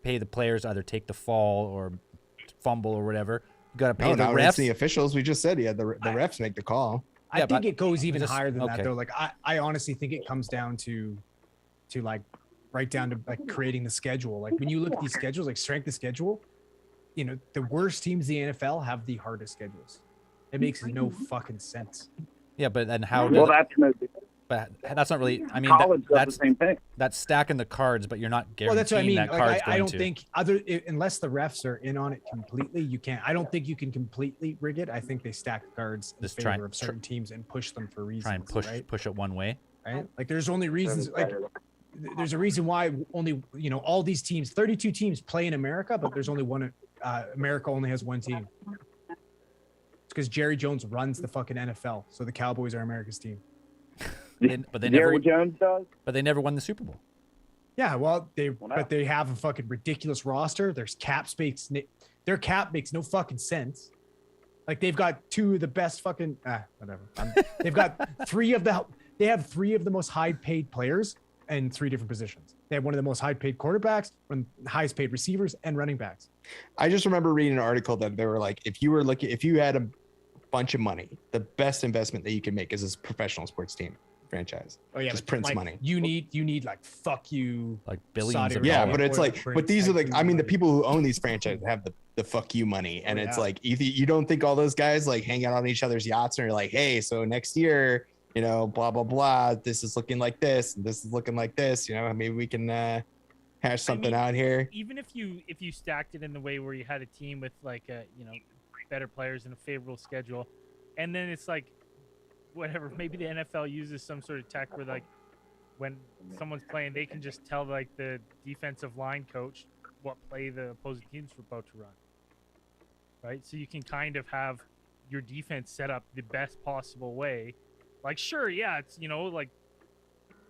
pay the players to either take the fall or fumble or whatever. You got to pay no, the now it's refs. the officials. We just said, yeah, the refs make the call. I Yeah, think but- it goes even just- higher than okay. that though. Like I honestly think it comes down to like right down to like creating the schedule. Like when you look at these schedules, like strength of schedule, the worst teams in the NFL have the hardest schedules. It makes no fucking sense. Yeah, but then how? Well, does, that's no but that's not really. I mean, college does that's the same thing. that's stacking the cards, but you're not Well, guaranteeing that's what I mean. that Like, card's I going don't to. think unless the refs are in on it completely, you can't. I don't think you can completely rig it. I think they stack the cards in Just favor try- of certain teams and push them for reasons. Try and push right? it one way. Right? Like there's only reasons. Like there's a reason why only all these teams, 32 teams, play in America, but there's only one. America only has one team. It's because Jerry Jones runs the fucking NFL, so the Cowboys are America's team. But they never. Jerry Jones does. But they never won the Super Bowl. Yeah, well, Well, no. but they have a fucking ridiculous roster. There's cap space. Their cap makes no fucking sense. Like they've got two of the best fucking whatever. They've got they have three of the most high paid players in three different positions. They have one of the most high paid quarterbacks, one of the highest paid receivers, and running backs. I just remember reading an article that they were like, if you had a bunch of money, the best investment that you can make is this professional sports team franchise. Oh yeah, just but, prints like, money. You need like fuck you, Like billions Saudi of Arabia. Yeah, dollars. but it's oil like, print but these are the, tycoon I mean, the money. people who own these franchises have the fuck you money, and Oh, it's yeah. like you don't think all those guys like hang out on each other's yachts and are like, hey, so next year, you know, blah blah blah, this is looking like this, and this is looking like this, you know, maybe we can hash something out here. Even if you stacked it in the way where you had a team with like better players and a favorable schedule, and then it's like whatever, maybe the NFL uses some sort of tech where like when someone's playing, they can just tell like the defensive line coach what play the opposing team's about to run. Right? So you can kind of have your defense set up the best possible way. Like sure, yeah, it's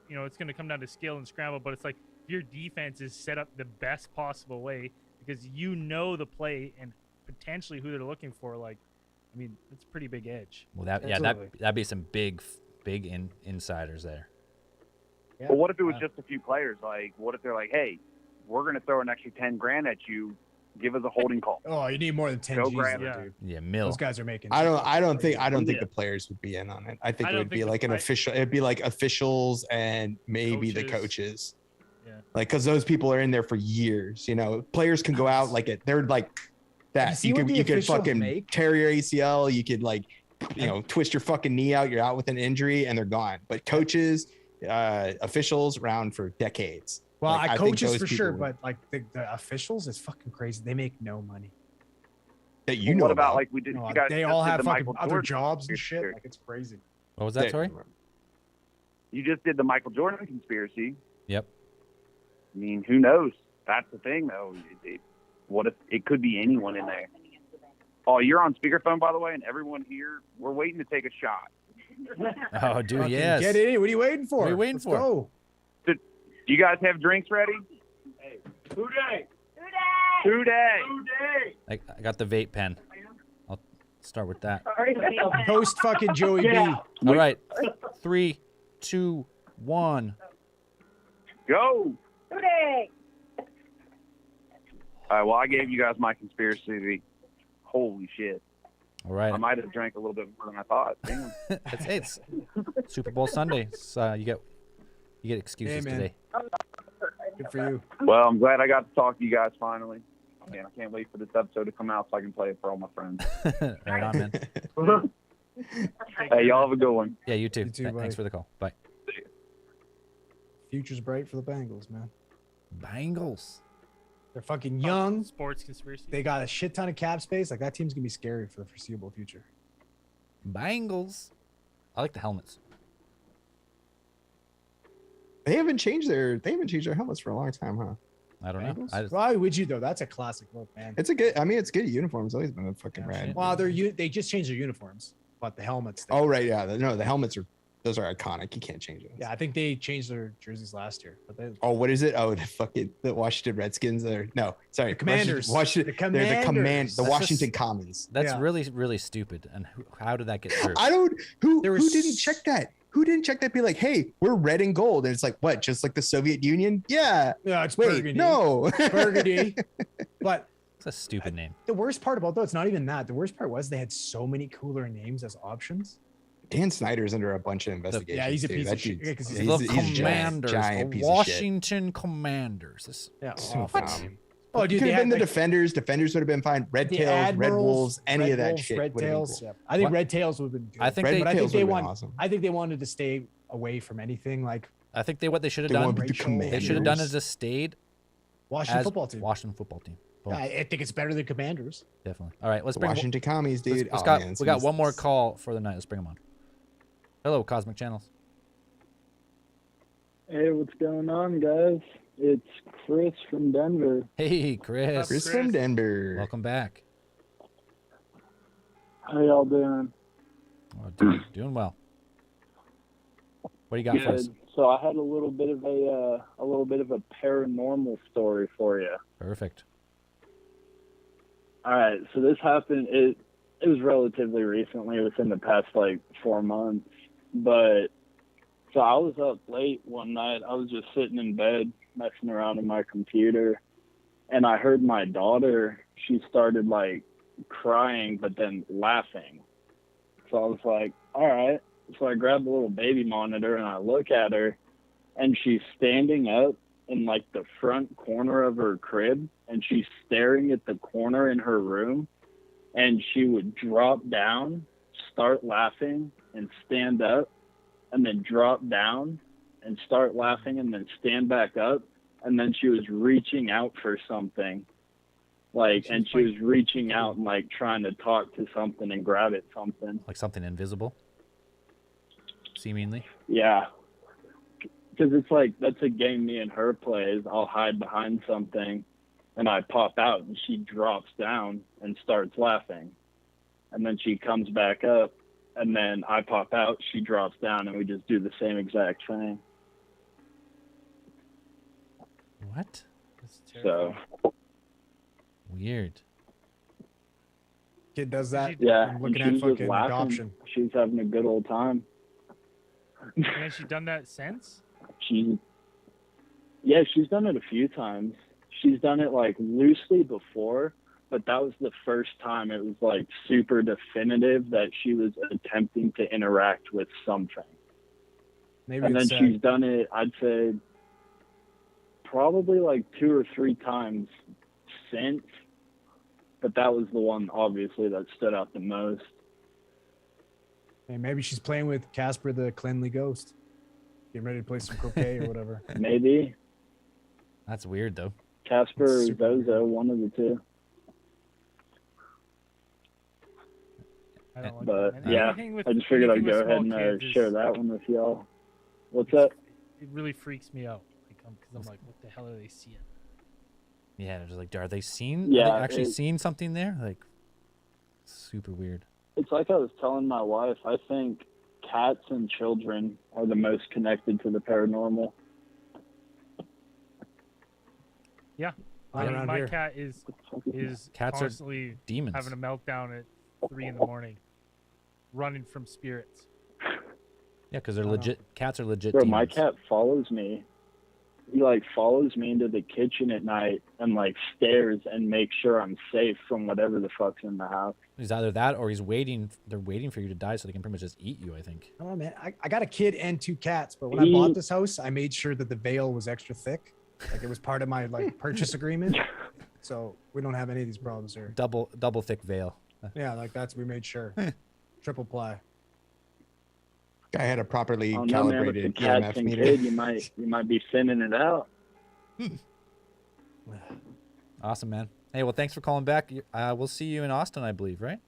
it's going to come down to skill and scramble, but it's like your defense is set up the best possible way because you know the play and potentially who they're looking for. Like, I mean, it's a pretty big edge. Well, Absolutely. that'd be some big insiders there. Yeah. But what if it was just a few players? Like, what if they're like, hey, we're going to throw an extra 10 grand at you. Give us a holding call. Oh, you need more than 10 Go G's, grab though, it. dude. Yeah, Mill. Those guys are making. I don't think Yeah. the players would be in on it. I think I it don't would be think the like an play- official. It'd be like officials and maybe the Coaches. coaches. Yeah. Like, because those people are in there for years. You know, players can go out like it. They're like that. see You what could the you could officials fucking make? tear your ACL. You could like, twist your fucking knee out. You're out with an injury and they're gone. But coaches, officials, around for decades. Well, Like, I think coaches those for people sure, would- but like the officials is fucking crazy. They make no money. that you Well, know what about like we did? No, You guys they just all did have the fucking Michael other Jordan jobs and shit. conspiracy. Like it's crazy. What was that? Sorry. You just did the Michael Jordan conspiracy. Yep. I mean, who knows? That's the thing, though. What if it could be anyone in there? Oh, you're on speakerphone, by the way, and everyone here, we're waiting to take a shot. Oh, dude, Fucking yes. Get in. What are you waiting for? What are you waiting Let's for? Go. Do you guys have drinks ready? Today. I got the vape pen. I'll start with that. Toast fucking Joey B. All right. 3, 2, 1. Go. All right, well, I gave you guys my conspiracy. Holy shit. All right. I might have drank a little bit more than I thought. Damn. It's Super Bowl Sunday. So you get excuses man. today. Good for you. Well, I'm glad I got to talk to you guys finally. Man, I can't wait for this episode to come out so I can play it for all my friends. Right on, man. Hey, y'all have a good one. Yeah, you too. You too, buddy. Thanks for the call. Bye. Future's bright for the Bengals, man. Bengals. They're fucking young. Sports conspiracy. They got a shit ton of cap space. Like that team's gonna be scary for the foreseeable future. Bengals. I like the helmets. They haven't changed their helmets for a long time, huh? I don't know. Bengals? I just, Why would you though? That's a classic look, man. It's good uniform. It's always been a fucking Yeah, rad. shit. Well, they just changed their uniforms, but the helmets. Oh right, yeah. The helmets are iconic. You can't change it. Yeah, I think they changed their jerseys last year, but they. Oh, what is it? Oh, the Washington Redskins. Sorry, Commanders. Washington, The they're the Commanders. the That's Washington just- Commons. that's Yeah. really, really stupid. And how did that get through? I don't. Who There who was- didn't check that? Who didn't check that? Be like, hey, we're red and gold, and it's like, what? Just like the Soviet Union? Yeah. Yeah, it's Wait, burgundy. no. Burgundy. But It's a stupid name. the worst part about though, it's not even that. The worst part was they had so many cooler names as options. Dan Snyder's under a bunch of investigations. Yeah, he's a too. piece That of shit. dude's- Yeah, 'cause he's The he's a giant, Commanders, giant the piece of shit. Washington Commanders. This- Yeah. So Oh, dumb. Oh, It dude, could they have been had the like, defenders. Defenders would have been fine. Red the Tails, Red Admirals, Wolves, any Red of that Wolves, shit. Red would have been Tails. cool. Yeah. I think What? Red Tails would have been good. I think Red they- but I think Tails they would have been want. awesome. I think they wanted to stay away from anything like I think what they should have They done. want to be the Rachel- They should have done Commanders. is just stayed Washington as football team. Washington football team. Boom. Yeah, I think it's better than Commanders. Definitely. All right, let's The bring. Washington Commies, dude. Let's Oh, got, man, we got it's- one more call for the night. Let's bring them on. Hello, Cosmic Channels. Hey, what's going on, guys? It's Chris from Denver. Hey, Chris. Chris from Denver. Welcome back. How y'all doing? Oh, doing well. What do you got for us? Good. So I had a little bit of a paranormal story for you. Perfect. All right. So this happened. It was relatively recently, within the past like 4 months. But so I was up late one night. I was just sitting in bed messing around on my computer, and I heard my daughter. She started like crying, but then laughing. So I was like, all right. So I grabbed a little baby monitor and I look at her, and she's standing up in like the front corner of her crib, and she's staring at the corner in her room, and she would drop down, start laughing, and stand up, and then drop down and start laughing, and then stand back up, and then she was reaching out for something. And she was reaching out and like trying to talk to something and grab at something. Like something invisible, seemingly. Yeah. Because it's like, that's a game me and her plays. I'll hide behind something and I pop out and she drops down and starts laughing. And then she comes back up and then I pop out, she drops down, and we just do the same exact thing. What? So weird. Kid does that. yeah, I'm looking and at she was just fucking laughing. adoption. She was having a good old time. And has she done that since? She's done it a few times. She's done it like loosely before, but that was the first time it was like super definitive that she was attempting to interact with something. Maybe And then it's she's done it, I'd say, probably like 2 or 3 times since, but that was the one obviously that stood out the most. hey, maybe she's playing with Casper the Cleanly Ghost. Getting ready to play some croquet or whatever. Maybe That's weird though. Casper or Super Zozo, one of the two. I don't like But that, man. yeah, Anything with- I just figured anything I'd go with ahead small and kids share is- that one with y'all. What's up? It really freaks me out. Because I'm like, what the hell are they seeing? Yeah, they're just like, are they seeing? Are Yeah, they actually it- seeing something there? Like, super weird. It's like I was telling my wife, I think cats and children are the most connected to the paranormal. Yeah. Not I mean, around my here. cat is Cats are constantly demons. having a meltdown at 3 in the morning, running from spirits. Yeah, because they're I don't legit. Cats are legit Bro, demons. my cat follows me. He like follows me into the kitchen at night and like stares and makes sure I'm safe from whatever the fuck's in the house. He's either that or he's waiting. They're waiting for you to die so they can pretty much just eat you. I think. Oh man, I got a kid and 2 cats, but when I bought this house, I made sure that the veil was extra thick. Like it was part of my like purchase agreement. So we don't have any of these problems here. Double thick veil. Yeah, like we made sure. Triple ply. I had a properly Oh no, man, with the calibrated cats EMF and meter. kid, you might be sending it out. Awesome, man. Hey, well, thanks for calling back. We'll see you in Austin, I believe, right?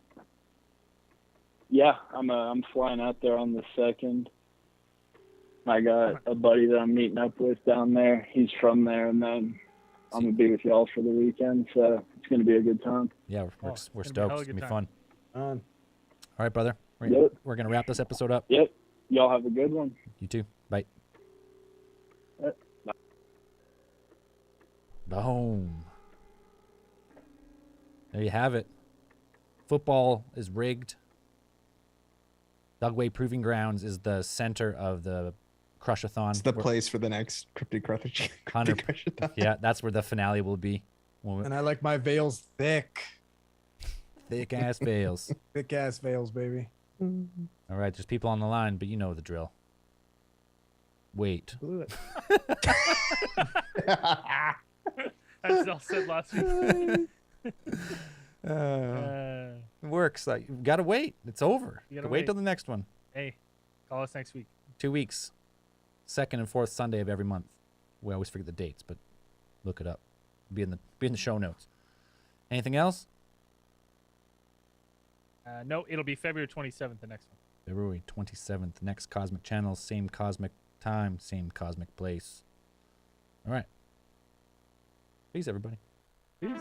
Yeah, I'm flying out there on the 2nd. I got a buddy that I'm meeting up with down there. He's from there, and then I'm gonna be with y'all for the weekend, so it's gonna be a good time. Yeah, we're it's we're gonna be a hell stoked. of a It's gonna be good fun. Um, All right, brother. Yep. We're gonna wrap this episode up. Yep. Y'all have a good one. You too. Bye. Yep. Boom. There you have it. Football is rigged. Dugway Proving Grounds is the center of the Crushathon. It's the place for the next Cryptic Crush. Yeah, that's where the finale will be. and I like my veils thick. Thick ass veils. Thick ass veils, baby. All right, there's people on the line, but you know the drill. Wait. Blew it. As I said last week. It works. Like, you gotta wait. It's over. You gotta Wait wait. till the next one. Hey, call us next week. 2 weeks. 2nd and 4th Sunday of every month. We always forget the dates, but look it up. Be in the show notes. Anything else? No, it'll be February 27th, the next one. February 27th. Next Cosmic Channel. Same cosmic time. Same cosmic place. All right. Peace, everybody. Peace.